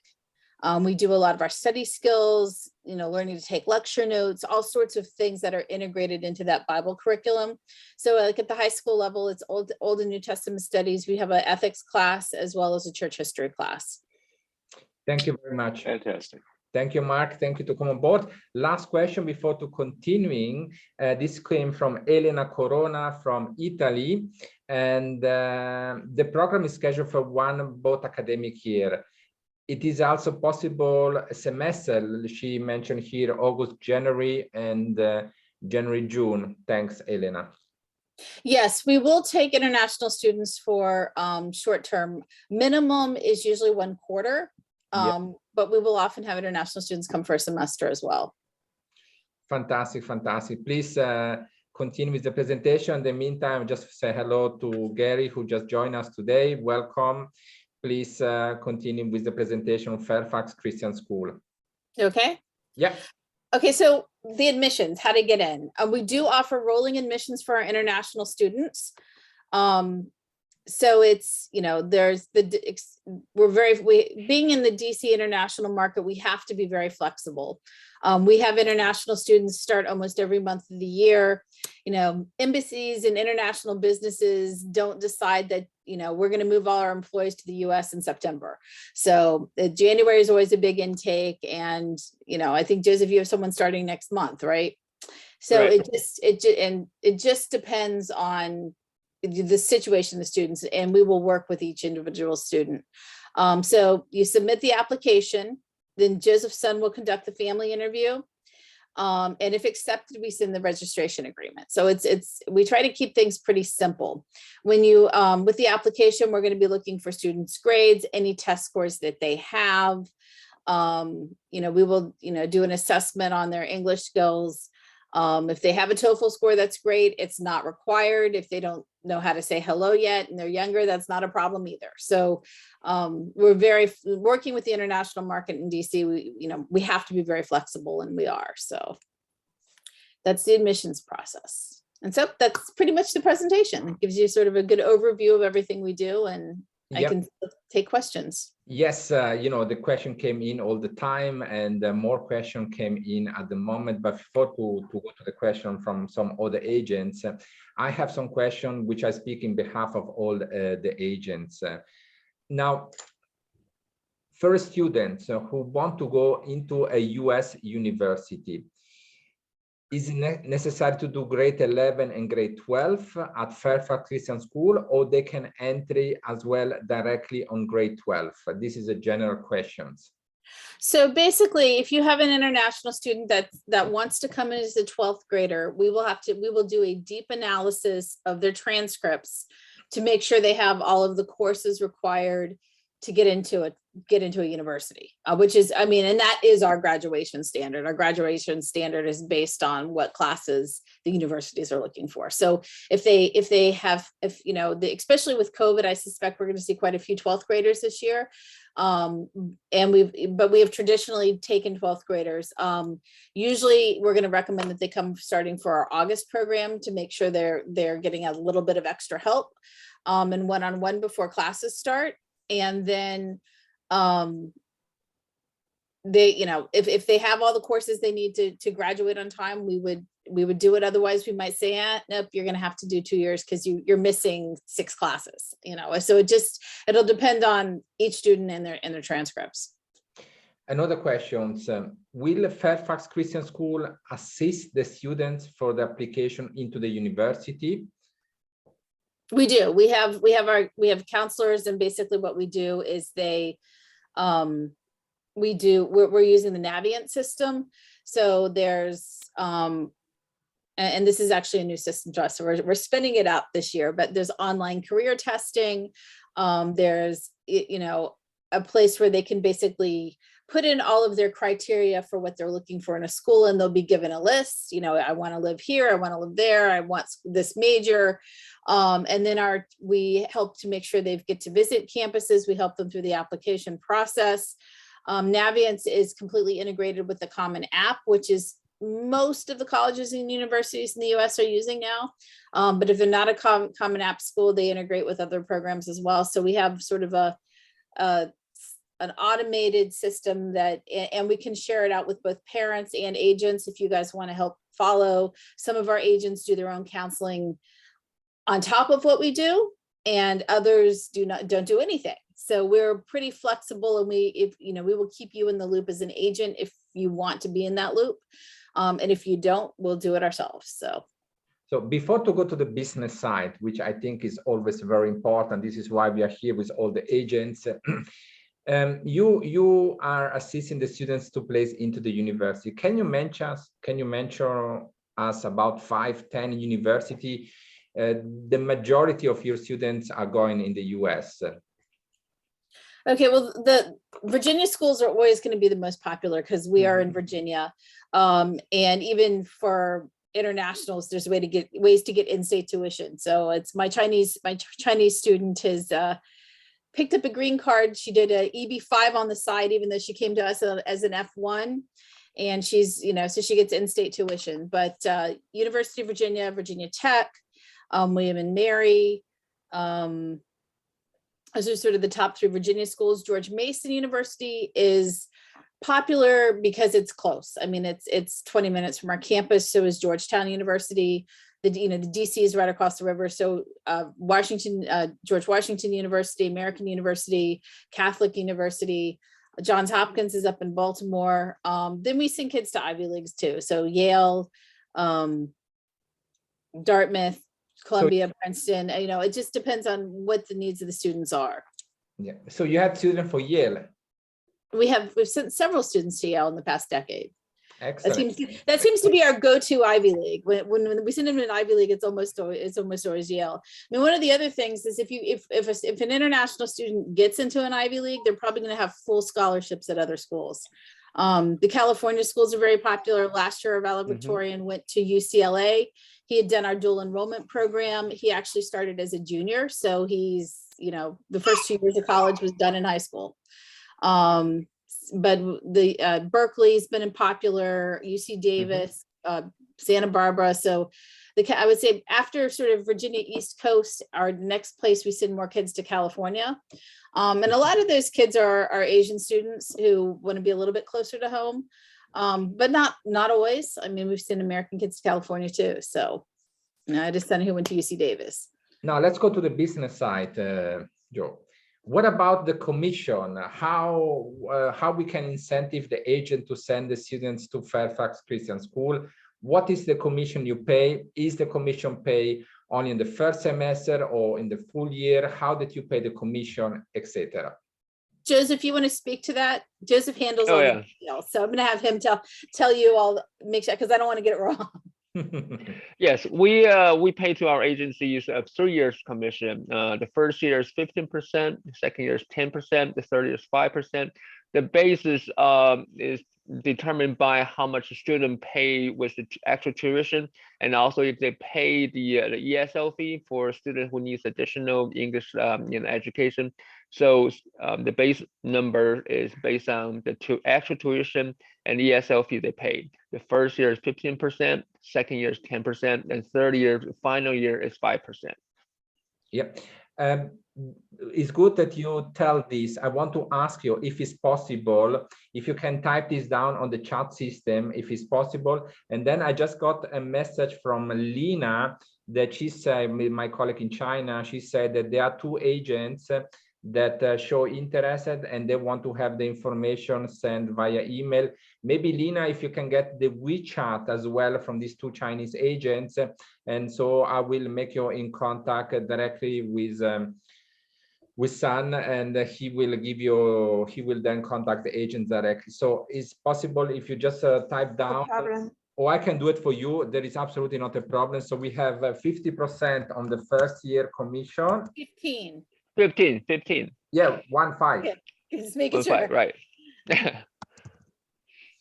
We do a lot of our study skills, you know, learning to take lecture notes, all sorts of things that are integrated into that Bible curriculum. So like at the high school level, it's Old and New Testament studies. We have an ethics class as well as a church history class. Thank you very much. Fantastic. Thank you, Mark. Thank you to come on board. Last question before to continuing. This came from Elena Corona from Italy, and the program is scheduled for both academic year. It is also possible a semester. She mentioned here August, January, and January, June. Thanks, Elena. Yes, we will take international students for short term. Minimum is usually 1 quarter. But we will often have international students come for a semester as well. Fantastic, fantastic. Please continue with the presentation. In the meantime, just say hello to Gary, who just joined us today. Welcome. Please continue with the presentation of Fairfax Christian School. Okay. Yeah. Okay, so the admissions, how to get in. We do offer rolling admissions for our international students. So it's, you know, there's being in the DC international market, we have to be very flexible. We have international students start almost every month of the year. You know, embassies and international businesses don't decide that, you know, we're going to move all our employees to the US in September. So January is always a big intake. And, you know, I think, Joseph, you have someone starting next month, right? So Right. it just depends on the situation of the students, and we will work with each individual student. So you submit the application, then Joseph's son will conduct the family interview. And if accepted, we send the registration agreement. So we try to keep things pretty simple. When you, with the application, we're going to be looking for students' grades, any test scores that they have. You know, we will, you know, do an assessment on their English skills. If they have a TOEFL score, that's great. It's not required. If they don't know how to say hello yet and they're younger, that's not a problem either. So we're working with the international market in DC. We have to be very flexible, and we are. So that's the admissions process. And so that's pretty much the presentation. It gives you sort of a good overview of everything we do, and I can take questions. Yes, you know, the question came in all the time, and more question came in at the moment. But before to go to the question from some other agents, I have some question which I speak in behalf of all the agents. Now, for students who want to go into a US university, is it necessary to do grade 11 and grade 12 at Fairfax Christian School, or they can enter as well directly on grade 12? This is a general question. So basically, if you have an international student that wants to come in as a 12th grader, we will do a deep analysis of their transcripts to make sure they have all of the courses required to get into a university, which is, I mean, and that is our graduation standard. Our graduation standard is based on what classes the universities are looking for. So if you know, especially with COVID, I suspect we're going to see quite a few 12th graders this year. And we have traditionally taken 12th graders. Usually we're going to recommend that they come starting for our August program to make sure they're getting a little bit of extra help, and one-on-one before classes start. And then they, you know, if they have all the courses they need to graduate on time, we would do it. Otherwise, we might say, nope, you're going to have to do 2 years because you're missing 6 classes, you know. So it'll depend on each student and their transcripts. Another question, will Fairfax Christian School assist the students for the application into the university? We do. We have counselors, and basically what we do is we're using the Navient system. So there's and this is actually a new system to us, so we're spinning it up this year, but there's online career testing. There's, you know, a place where they can basically put in all of their criteria for what they're looking for in a school, and they'll be given a list. You know, I want to live here, I want to live there, I want this major. And then we help to make sure they get to visit campuses. We help them through the application process. Navient is completely integrated with the Common App, which is most of the colleges and universities in the US are using now. But if they're not a Common App school, they integrate with other programs as well. So we have sort of an automated system that, and we can share it out with both parents and agents. If you guys want to help follow, some of our agents do their own counseling on top of what we do, and others don't do anything. So we're pretty flexible, and we will keep you in the loop as an agent if you want to be in that loop. And if you don't, we'll do it ourselves. So before to go to the business side, which I think is always very important, this is why we are here with all the agents. You are assisting the students to place into the university. Can you mention us about 5-10 university? The majority of your students are going in the US. Okay, well, the Virginia schools are always going to be the most popular because we are in Virginia. And even for internationals, there's ways to get in-state tuition. So it's my Chinese student has picked up a green card. She did a EB5 on the side, even though she came to us as an F1. And she's, so she gets in-state tuition. But University of Virginia, Virginia Tech, William and Mary, those are sort of the top 3 Virginia schools. George Mason University is popular because it's close. I mean, it's 20 minutes from our campus. So is Georgetown University. The DC is right across the river. So George Washington University, American University, Catholic University, Johns Hopkins is up in Baltimore. Then we send kids to Ivy Leagues too. So Yale, Dartmouth, Columbia, Princeton, it just depends on what the needs of the students are. Yeah. So you had students for Yale. We've sent several students to Yale in the past decade. Excellent. That seems to be our go-to Ivy League. When we send them to an Ivy League, it's almost always Yale. I mean, one of the other things is if an international student gets into an Ivy League, they're probably going to have full scholarships at other schools. The California schools are very popular. Last year, our valedictorian went to UCLA. He had done our dual enrollment program. He actually started as a junior. So he's, the first 2 years of college was done in high school. But the Berkeley's been popular, UC Davis, Santa Barbara. So I would say after sort of Virginia East Coast, our next place we send more kids to California. And a lot of those kids are Asian students who want to be a little bit closer to home. But not always. I mean, we've sent American kids to California too. So I had a son who went to UC Davis. Now let's go to the business side, Joe. What about the commission? How we can incentive the agent to send the students to Fairfax Christian School? What is the commission you pay? Is the commission pay only in the first semester or in the full year? How did you pay the commission, etc.? Joseph, you want to speak to that? Joseph handles all the details, so I'm going to have him tell you all. Make sure, because I don't want to get it wrong. Yes, we pay to our agencies a 3 years commission. The first year is 15%, the second year is 10%, the third year is 5%. The basis is determined by how much the student pay with the actual tuition, and also if they pay the ESL fee for a student who needs additional English education. So the base number is based on the actual tuition and ESL fee they paid. The first year is 15%, second year is 10%, and third year, final year is 5%. Yep. It's good that you tell this. I want to ask you if it's possible, if you can type this down on the chat system, if it's possible. And then I just got a message from Lina that she said, my colleague in China, she said that there are 2 agents that show interested and they want to have the information sent via email. Maybe Lina, if you can get the WeChat as well from these 2 Chinese agents. And so I will make you in contact directly with San, and he will then contact the agents directly. So it's possible if you just type down, or I can do it for you. There is absolutely not a problem. So we have 50% on the first year commission. 15. Yeah, 15. Yeah, just making sure. 15, right.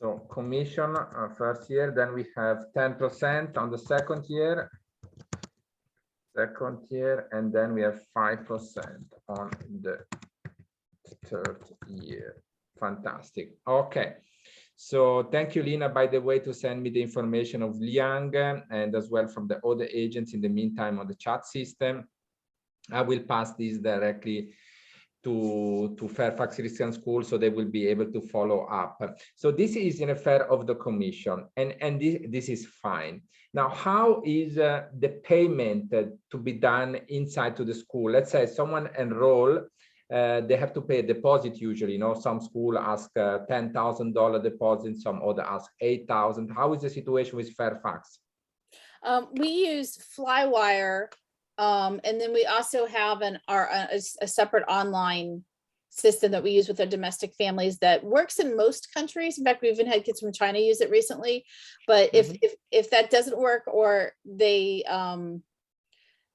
So commission first year, then we have 10% on the second year, and then we have 5% on the third year. Fantastic. Okay. So thank you, Lina, by the way, to send me the information of Liang and as well from the other agents in the meantime on the chat system. I will pass this directly to Fairfax Christian School, so they will be able to follow up. So this is an affair of the commission, and this is fine. Now, how is the payment to be done inside to the school? Let's say someone enroll, they have to pay a deposit usually. You know, some school ask $10,000 deposit, some other ask $8,000. How is the situation with Fairfax? We use Flywire. And then we also have a separate online system that we use with our domestic families that works in most countries. In fact, we even had kids from China use it recently. But if that doesn't work, or they want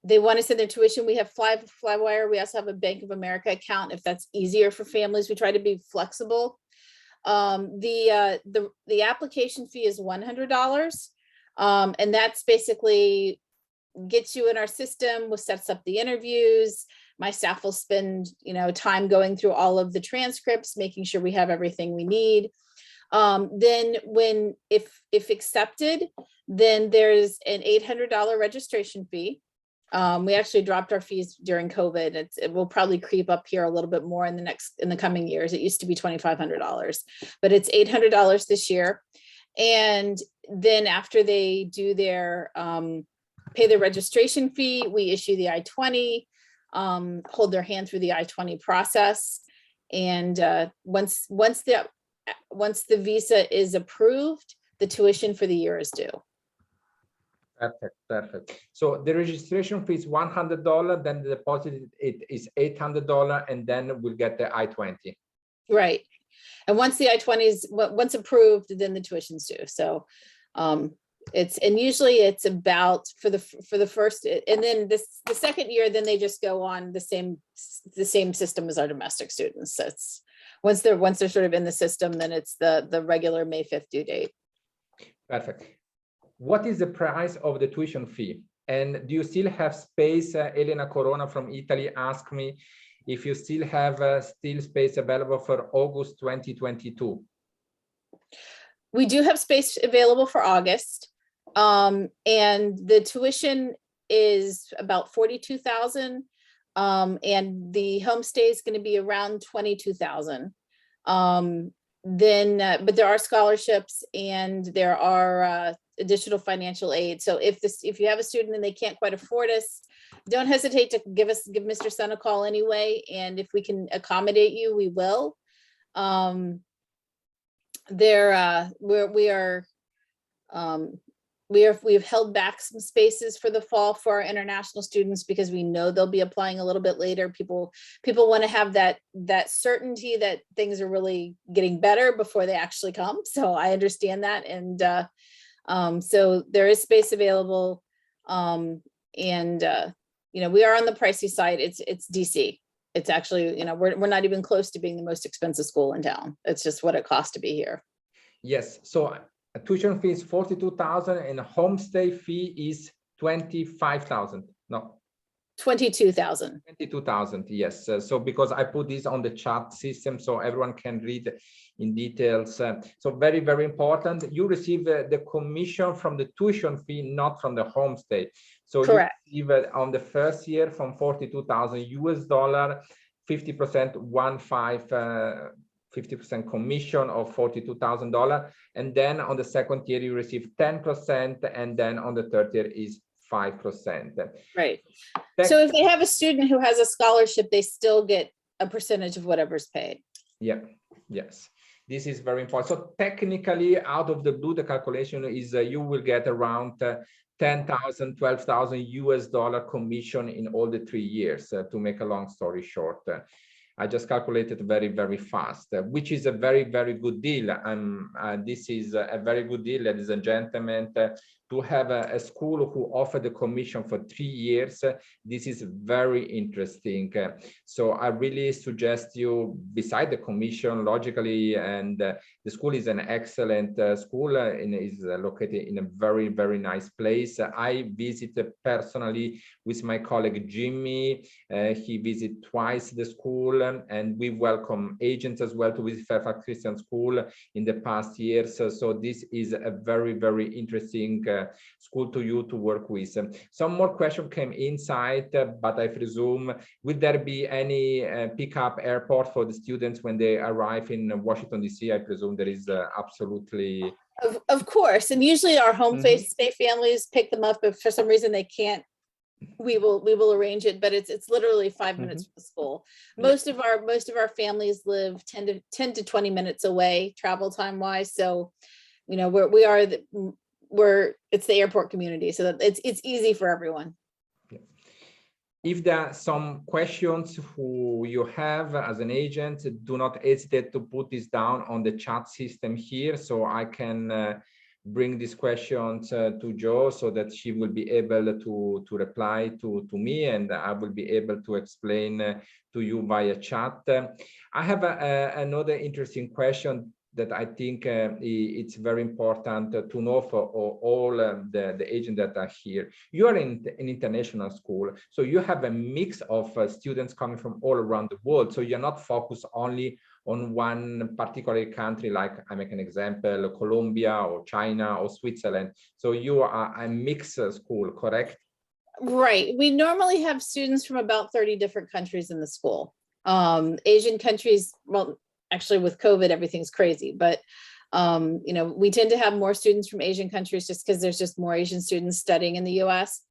to send their tuition, we have Flywire. We also have a Bank of America account if that's easier for families. We try to be flexible. The application fee is $100, and that's basically gets you in our system, sets up the interviews. My staff will spend, time going through all of the transcripts, making sure we have everything we need. Then if accepted, then there's an $800 registration fee. We actually dropped our fees during COVID. It will probably creep up here a little bit more in the coming years. It used to be $2,500, but it's $800 this year. And then after they do their pay the registration fee, we issue the I-20, hold their hand through the I-20 process. And once the visa is approved, the tuition for the year is due. Perfect. So the registration fee is $100, then the deposit is $800, and then we'll get the I-20. Right. And once the I-20 is once approved, then the tuition's due. So usually it's about for the first, and then the second year, then they just go on the same system as our domestic students. So it's once they're sort of in the system, then it's the regular May 5th due date. Perfect. What is the price of the tuition fee? And do you still have space? Elena Corona from Italy asked me if you still have still space available for August 2022. We do have space available for August. And the tuition is about $42,000. And the homestay is going to be around $22,000. But there are scholarships and there are additional financial aid. So if you have a student and they can't quite afford us, don't hesitate to give Mr. Sun a call anyway. And if we can accommodate you, we will. We've held back some spaces for the fall for our international students because we know they'll be applying a little bit later. People want to have that certainty that things are really getting better before they actually come. So I understand that. And so there is space available. We are on the pricey side. It's DC. It's actually, we're not even close to being the most expensive school in town. It's just what it costs to be here. Yes. So a tuition fee is $42,000 and a homestay fee is $25,000. No. $22,000. $22,000. Yes. So because I put this on the chat system so everyone can read in details. So very, very important. You receive the commission from the tuition fee, not from the homestay. So correct. You receive on the first year from $42,000 US, 50%, 50% commission of $42,000. And then on the second year, you receive 10%. And then on the third year is 5%. Right. So if they have a student who has a scholarship, they still get a percentage of whatever's paid. Yeah. Yes. This is very important. So technically, out of the blue, the calculation is you will get around $10,000, $12,000 US commission in all the 3 years. To make a long story short, I just calculated very, very fast, which is a very, very good deal. This is a very good deal, ladies and gentlemen. to have a school who offer the commission for 3 years. This is very interesting. So I really suggest you, beside the commission, logically, and the school is an excellent school and is located in a very, very nice place. I visited personally with my colleague Jimmy. He visited twice the school, and we welcome agents as well to visit Fairfax Christian School in the past years. So this is a very, very interesting school to you to work with. Some more questions came inside, but I presume, will there be any pickup airport for the students when they arrive in Washington, D.C.? I presume there is absolutely. Of course, and usually our Homestay families pick them up. If for some reason they can't, we will arrange it, but it's literally 5 minutes from the school. Most of our families live 10 to 20 minutes away travel time wise. So, you know, it's the airport community, so that it's easy for everyone. If there are some questions who you have as an agent, do not hesitate to put this down on the chat system here, so I can bring these questions to Jo, so that she will be able to reply to me, and I will be able to explain to you via chat. I have another interesting question that I think it's very important to know for all the agents that are here. You are in an international school, so you have a mix of students coming from all around the world. So you're not focused only on one particular country, like I make an example, Colombia or China or Switzerland. So you are a mixed school, correct? Right. We normally have students from about 30 different countries in the school. Asian countries, well, actually with COVID, everything's crazy, but you know, we tend to have more students from Asian countries just because there's just more Asian students studying in the US.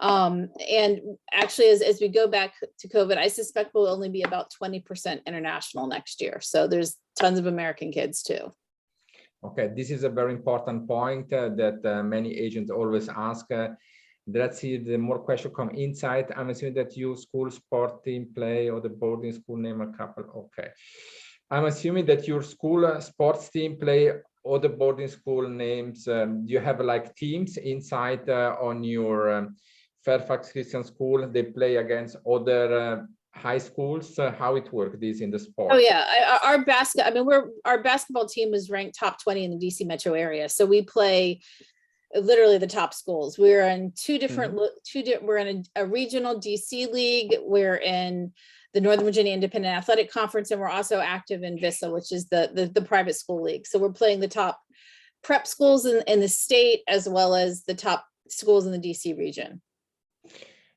And actually, as we go back to COVID, I suspect we'll only be about 20% international next year. So there's tons of American kids too. Okay, this is a very important point that many agents always ask. Let's see if the more questions come inside. I'm assuming that you school sport team play or the boarding school name a couple. Okay. I'm assuming that your school sports team play or the boarding school names. You have like teams inside on your Fairfax Christian School. They play against other high schools. How it works this in the sport? Oh yeah, our basketball team is ranked top 20 in the DC metro area. So we play literally the top schools. We're in two different, we're in a regional DC league. We're in the Northern Virginia Independent Athletic Conference, and we're also active in VISA, which is the private school league. So we're playing the top prep schools in the state, as well as the top schools in the DC region.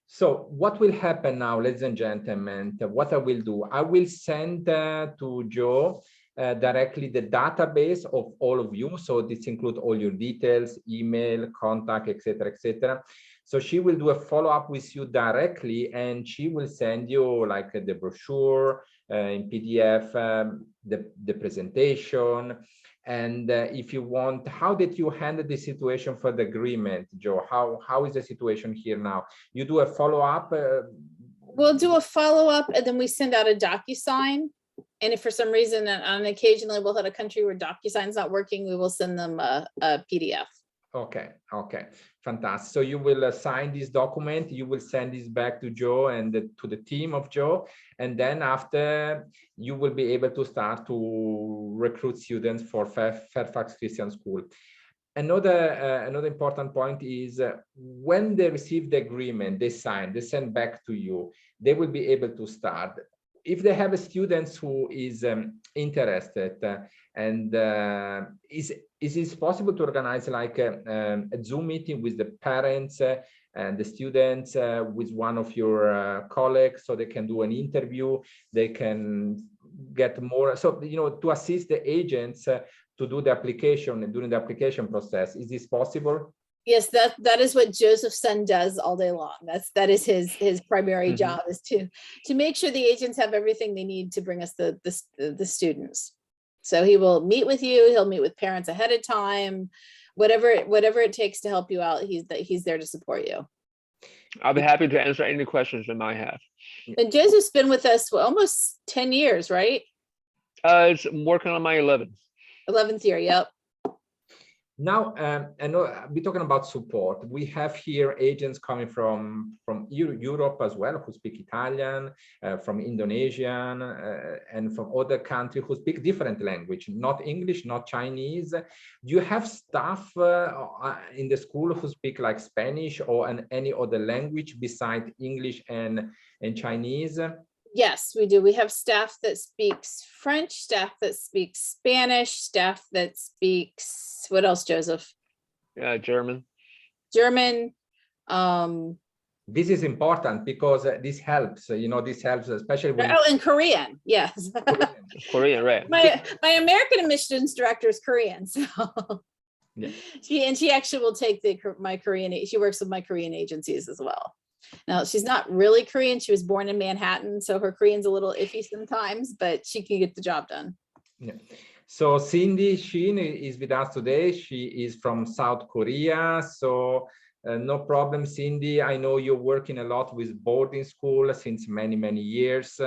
So what will happen now, ladies and gentlemen, what I will do, I will send to Jo directly the database of all of you. So this includes all your details, email, contact, etc., etc. So she will do a follow-up with you directly, and she will send you like the brochure in PDF, the presentation. And if you want, how did you handle the situation for the agreement, Jo? How is the situation here now? You do a follow-up? We'll do a follow-up, and then we send out a DocuSign. And if for some reason, and occasionally we'll hit a country where DocuSign's not working, we will send them a PDF. Okay, fantastic. So you will sign this document, you will send this back to Jo and to the team of Jo, and then after you will be able to start to recruit students for Fairfax Christian School. Another important point is when they receive the agreement, they send back to you, they will be able to start. If they have a student who is interested and is it possible to organize like a Zoom meeting with the parents and the students with one of your colleagues, so they can do an interview, they can get more, so you know, to assist the agents to do the application and during the application process. Is this possible? Yes, that is what Joseph's son does all day long. That is his primary job, is to make sure the agents have everything they need to bring us the students. So he will meet with you. He'll meet with parents ahead of time. Whatever it takes to help you out, he's there to support you. I'll be happy to answer any questions you might have. And Joseph's been with us for almost 10 years, right? It's working on my 11th. 11th year, yep. Now, I know we're talking about support. We have here agents coming from Europe as well, who speak Italian, from Indonesian, and from other countries who speak different language, not English, not Chinese. Do you have staff in the school who speak like Spanish or any other language besides English and Chinese? Yes, we do. We have staff that speaks French, staff that speaks Spanish, staff that speaks, what else, Joseph? German. German. This is important because this helps, this helps, especially when. Oh, and Korean, yes. Korean, right. My American admissions director is Korean, so. Yeah. She actually will take my Korean, she works with my Korean agencies as well. Now, she's not really Korean. She was born in Manhattan, so her Korean's a little iffy sometimes, but she can get the job done. Yeah. So Cindy Shin is with us today. She is from South Korea. So no problem, Cindy. I know you're working a lot with boarding school since many, many years.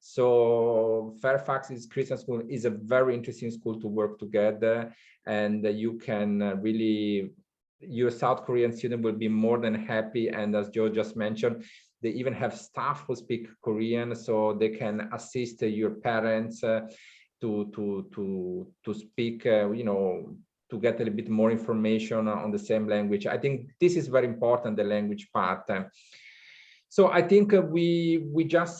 So Fairfax Christian School is a very interesting school to work together. And you can really, your South Korean student will be more than happy. And as Joe just mentioned, they even have staff who speak Korean, so they can assist your parents to speak, to get a little bit more information on the same language. I think this is very important, the language part. So I think we just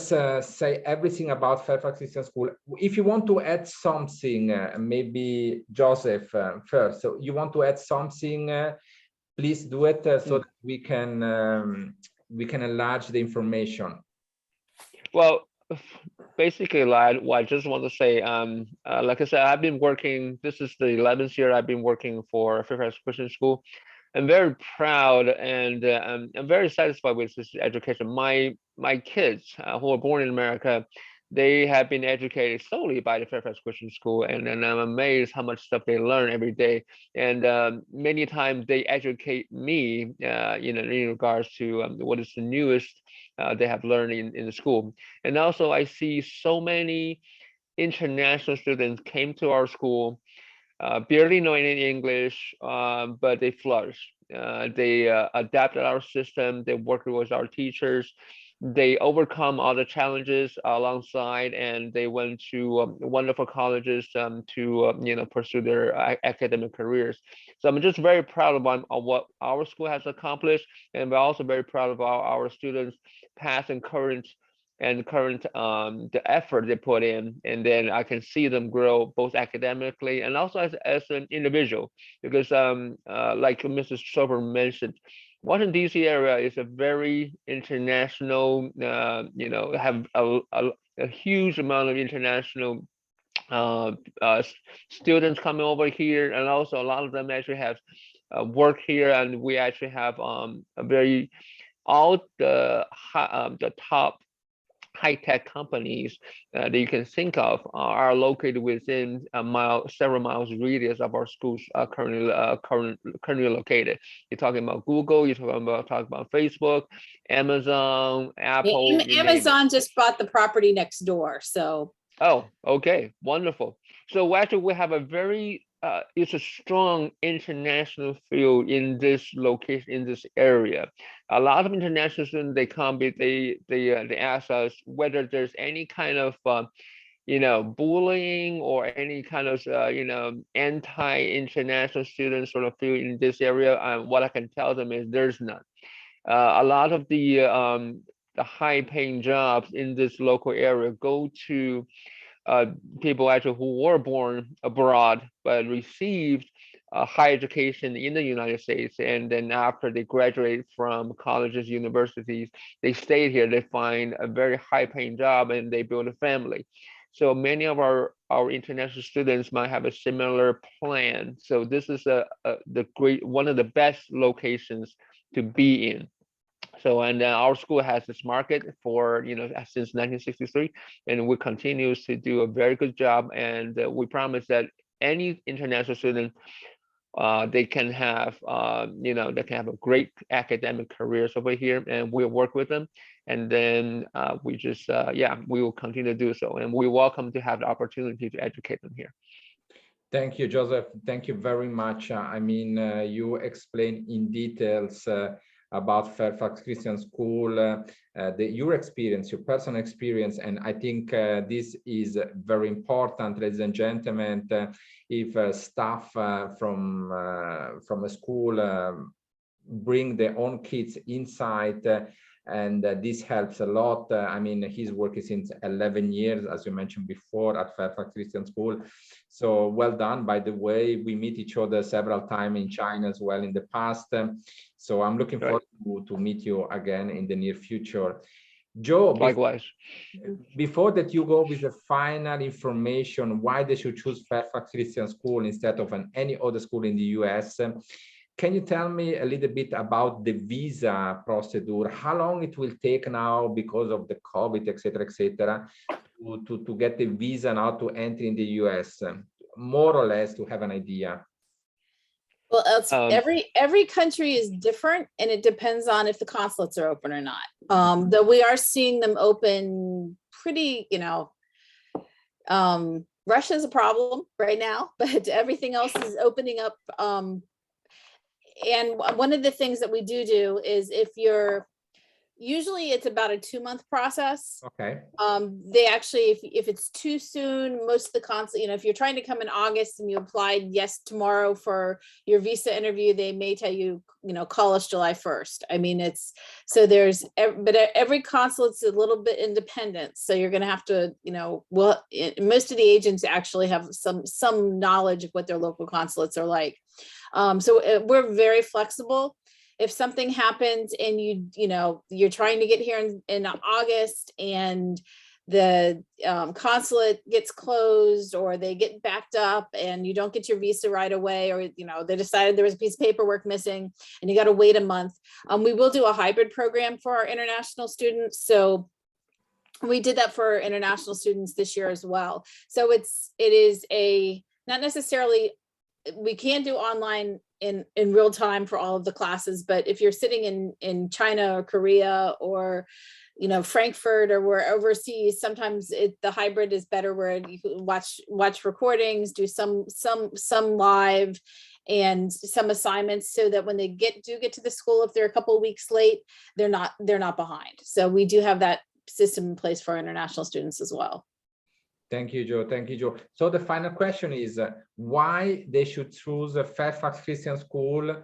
say everything about Fairfax Christian School. If you want to add something, maybe Joseph first. So you want to add something, please do it so that we can enlarge the information. Well, basically, I just want to say, like I said, I've been working, this is the 11th year I've been working for Fairfax Christian School. I'm very proud and I'm very satisfied with this education. My kids who are born in America, they have been educated solely by the Fairfax Christian School, and I'm amazed how much stuff they learn every day. And many times they educate me, in regards to what is the newest they have learned in the school. And also I see so many international students came to our school, barely knowing any English, but they flourished. They adapted our system. They worked with our teachers. They overcome all the challenges alongside, and they went to wonderful colleges to pursue their academic careers. So I'm just very proud of what our school has accomplished, and we're also very proud of our students, past and current, the effort they put in, and then I can see them grow both academically and also as an individual, because like Mrs. Sober mentioned, Washington DC area is a very international, have a huge amount of international students coming over here, and also a lot of them actually have work here, and we actually have all the top high-tech companies that you can think of are located within several miles radius of our schools currently located. You're talking about Google, you're talking about Facebook, Amazon, Apple. Amazon just bought the property next door, so. Oh, okay, wonderful. So actually we have a very it's a strong international field in this location, in this area. A lot of international students, they come, they ask us whether there's any kind of bullying or any kind of anti-international students sort of feel in this area. What I can tell them is there's none. A lot of the high-paying jobs in this local area go to people actually who were born abroad but received higher education in the United States, and then after they graduate from colleges, universities, they stayed here, they find a very high-paying job, and they build a family. So many of our international students might have a similar plan. So this is one of the best locations to be in. So, and our school has this market for, since 1963, and we continue to do a very good job. And we promise that any international student, they can have, they can have a great academic careers over here, and we'll work with them. And then we just, we will continue to do so. And we welcome to have the opportunity to educate them here. Thank you, Joseph. Thank you very much. You explained in details about Fairfax Christian School, your experience, your personal experience, and I think this is very important, ladies and gentlemen. If staff from a school bring their own kids inside, and this helps a lot. He's working since 11 years, as you mentioned before, at Fairfax Christian School. So well done. By the way, we meet each other several times in China as well in the past. So I'm looking forward to meet you again in the near future. Joe, likewise. Before that you go with the final information, why they should choose Fairfax Christian School instead of any other school in the US, can you tell me a little bit about the visa procedure? How long it will take now because of the COVID, et cetera, to get the visa now to enter in the US, more or less to have an idea? Well, every country is different, and it depends on if the consulates are open or not. Though we are seeing them open pretty, Russia's a problem right now, but everything else is opening up. And one of the things that we do is usually it's about a 2-month process. Okay. They actually, if it's too soon, most of the consulate, if you're trying to come in August and you applied tomorrow for your visa interview, they may tell you, call us July 1st. But every consulate's a little bit independent. So you're going to have to, most of the agents actually have some knowledge of what their local consulates are like. So we're very flexible. If something happens and you're trying to get here in August and the consulate gets closed or they get backed up and you don't get your visa right away, or they decided there was a piece of paperwork missing and you got to wait a month, we will do a hybrid program for our international students. So we did that for our international students this year as well. So it is not necessarily, we can do online in real time for all of the classes, but if you're sitting in China or Korea or Frankfurt or we're overseas, sometimes the hybrid is better, where you can watch recordings, do some live and some assignments, so that when they get to the school, if they're a couple of weeks late, they're not behind. So we do have that system in place for our international students as well. Thank you, Joe. Thank you, Joe. So the final question is why they should choose a Fairfax Christian School?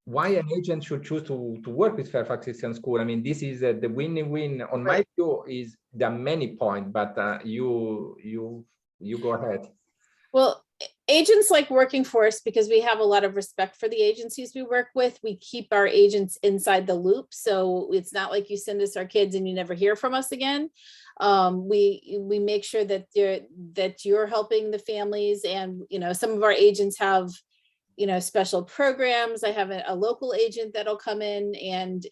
Why an agent should choose to work with Fairfax Christian School? This is the win-win. On my view, is there are many points, but you go ahead. Well, agents like working for us because we have a lot of respect for the agencies we work with. We keep our agents inside the loop. So it's not like you send us our kids and you never hear from us again. We make sure that you're helping the families, and some of our agents have special programs. I have a local agent that'll come in and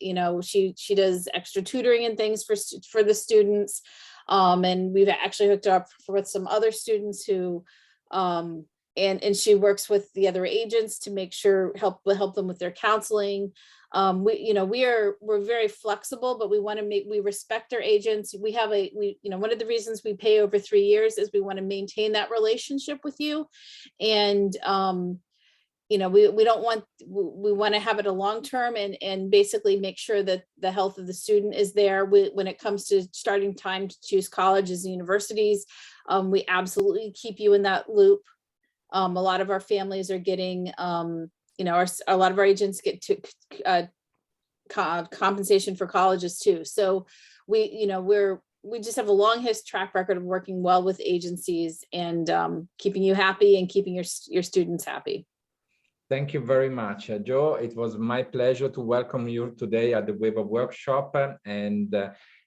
she does extra tutoring and things for the students, and we've actually hooked up with some other students who and she works with the other agents to make sure help them with their counseling. We're very flexible, but we respect our agents. One of the reasons we pay over 3 years is we want to maintain that relationship with you. And, we want to have it a long term and basically make sure that the health of the student is there. When it comes to starting time to choose colleges and universities, we absolutely keep you in that loop. A lot of our families are getting, a lot of our agents get to compensation for colleges too. So we just have a long track record of working well with agencies and keeping you happy and keeping your students happy. Thank you very much, Joe. It was my pleasure to welcome you today at the WEBA workshop, and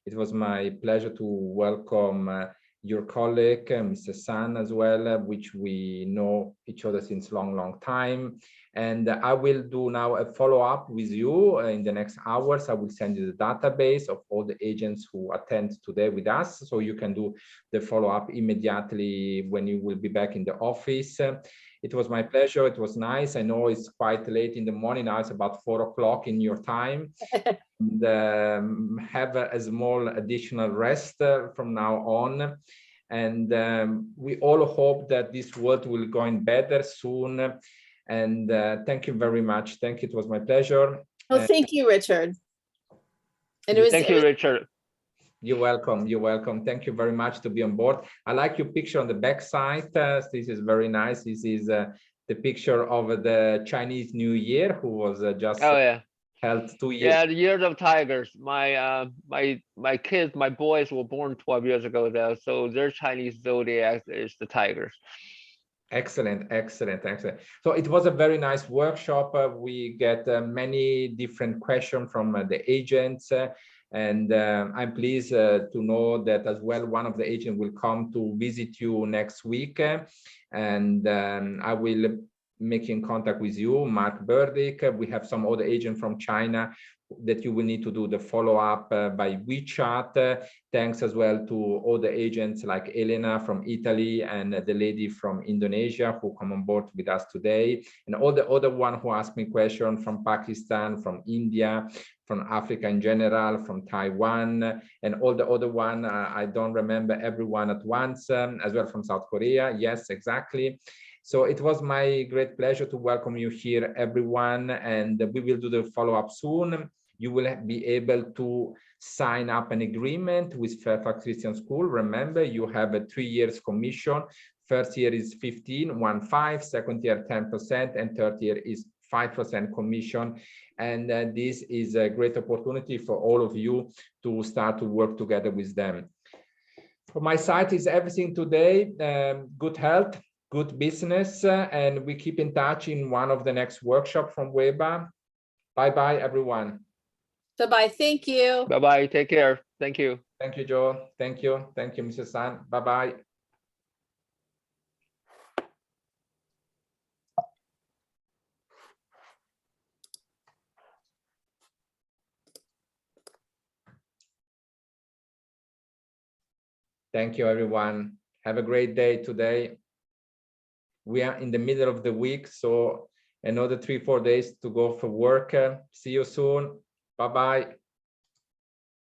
it was my pleasure to welcome your colleague, Mr. San, as well, which we know each other since long time. And I will do now a follow-up with you in the next hours. I will send you the database of all the agents who attend today with us, so you can do the follow-up immediately when you will be back in the office. It was my pleasure. It was nice. I know it's quite late in the morning now. It's about 4 o'clock in your time. And, have a small additional rest from now on. And we all hope that this world will go in better soon. And thank you very much. Thank you. It was my pleasure. Well, thank you, Richard. And Thank you, Richard. You're welcome. You're welcome. Thank you very much to be on board. I like your picture on the back side. This is very nice. This is the picture of the Chinese New Year, who was just held 2 years. Yeah, the years of tigers. My kids, my boys were born 12 years ago though, so their Chinese zodiac is the tigers. Excellent, excellent, excellent. So it was a very nice workshop. We get many different questions from the agents. And I'm pleased to know that as well, one of the agents will come to visit you next week. And I will make in contact with you, Mark Burdick. We have some other agent from China that you will need to do the follow-up by WeChat. Thanks as well to other agents like Elena from Italy and the lady from Indonesia who come on board with us today. And all the other one who asked me questions from Pakistan, from India, from Africa in general, from Taiwan, and all the other one, I don't remember everyone at once, as well from South Korea. Yes, exactly. So it was my great pleasure to welcome you here, everyone, and we will do the follow-up soon. You will be able to sign up an agreement with Fairfax Christian School. Remember, you have a 3 years commission. First year is 15, second year 10%, and third year is 5% commission. And this is a great opportunity for all of you to start to work together with them. For my side is everything today. Good health, good business, and we keep in touch in one of the next workshops from WEBA. Bye-bye, everyone. Bye-bye. Thank you. Bye-bye. Take care. Thank you. Thank you, Joe. Thank you. Thank you, Mr. San. Bye-bye. Thank you, everyone. Have a great day today. We are in the middle of the week, so another 3-4 days to go for work. See you soon. Bye-bye.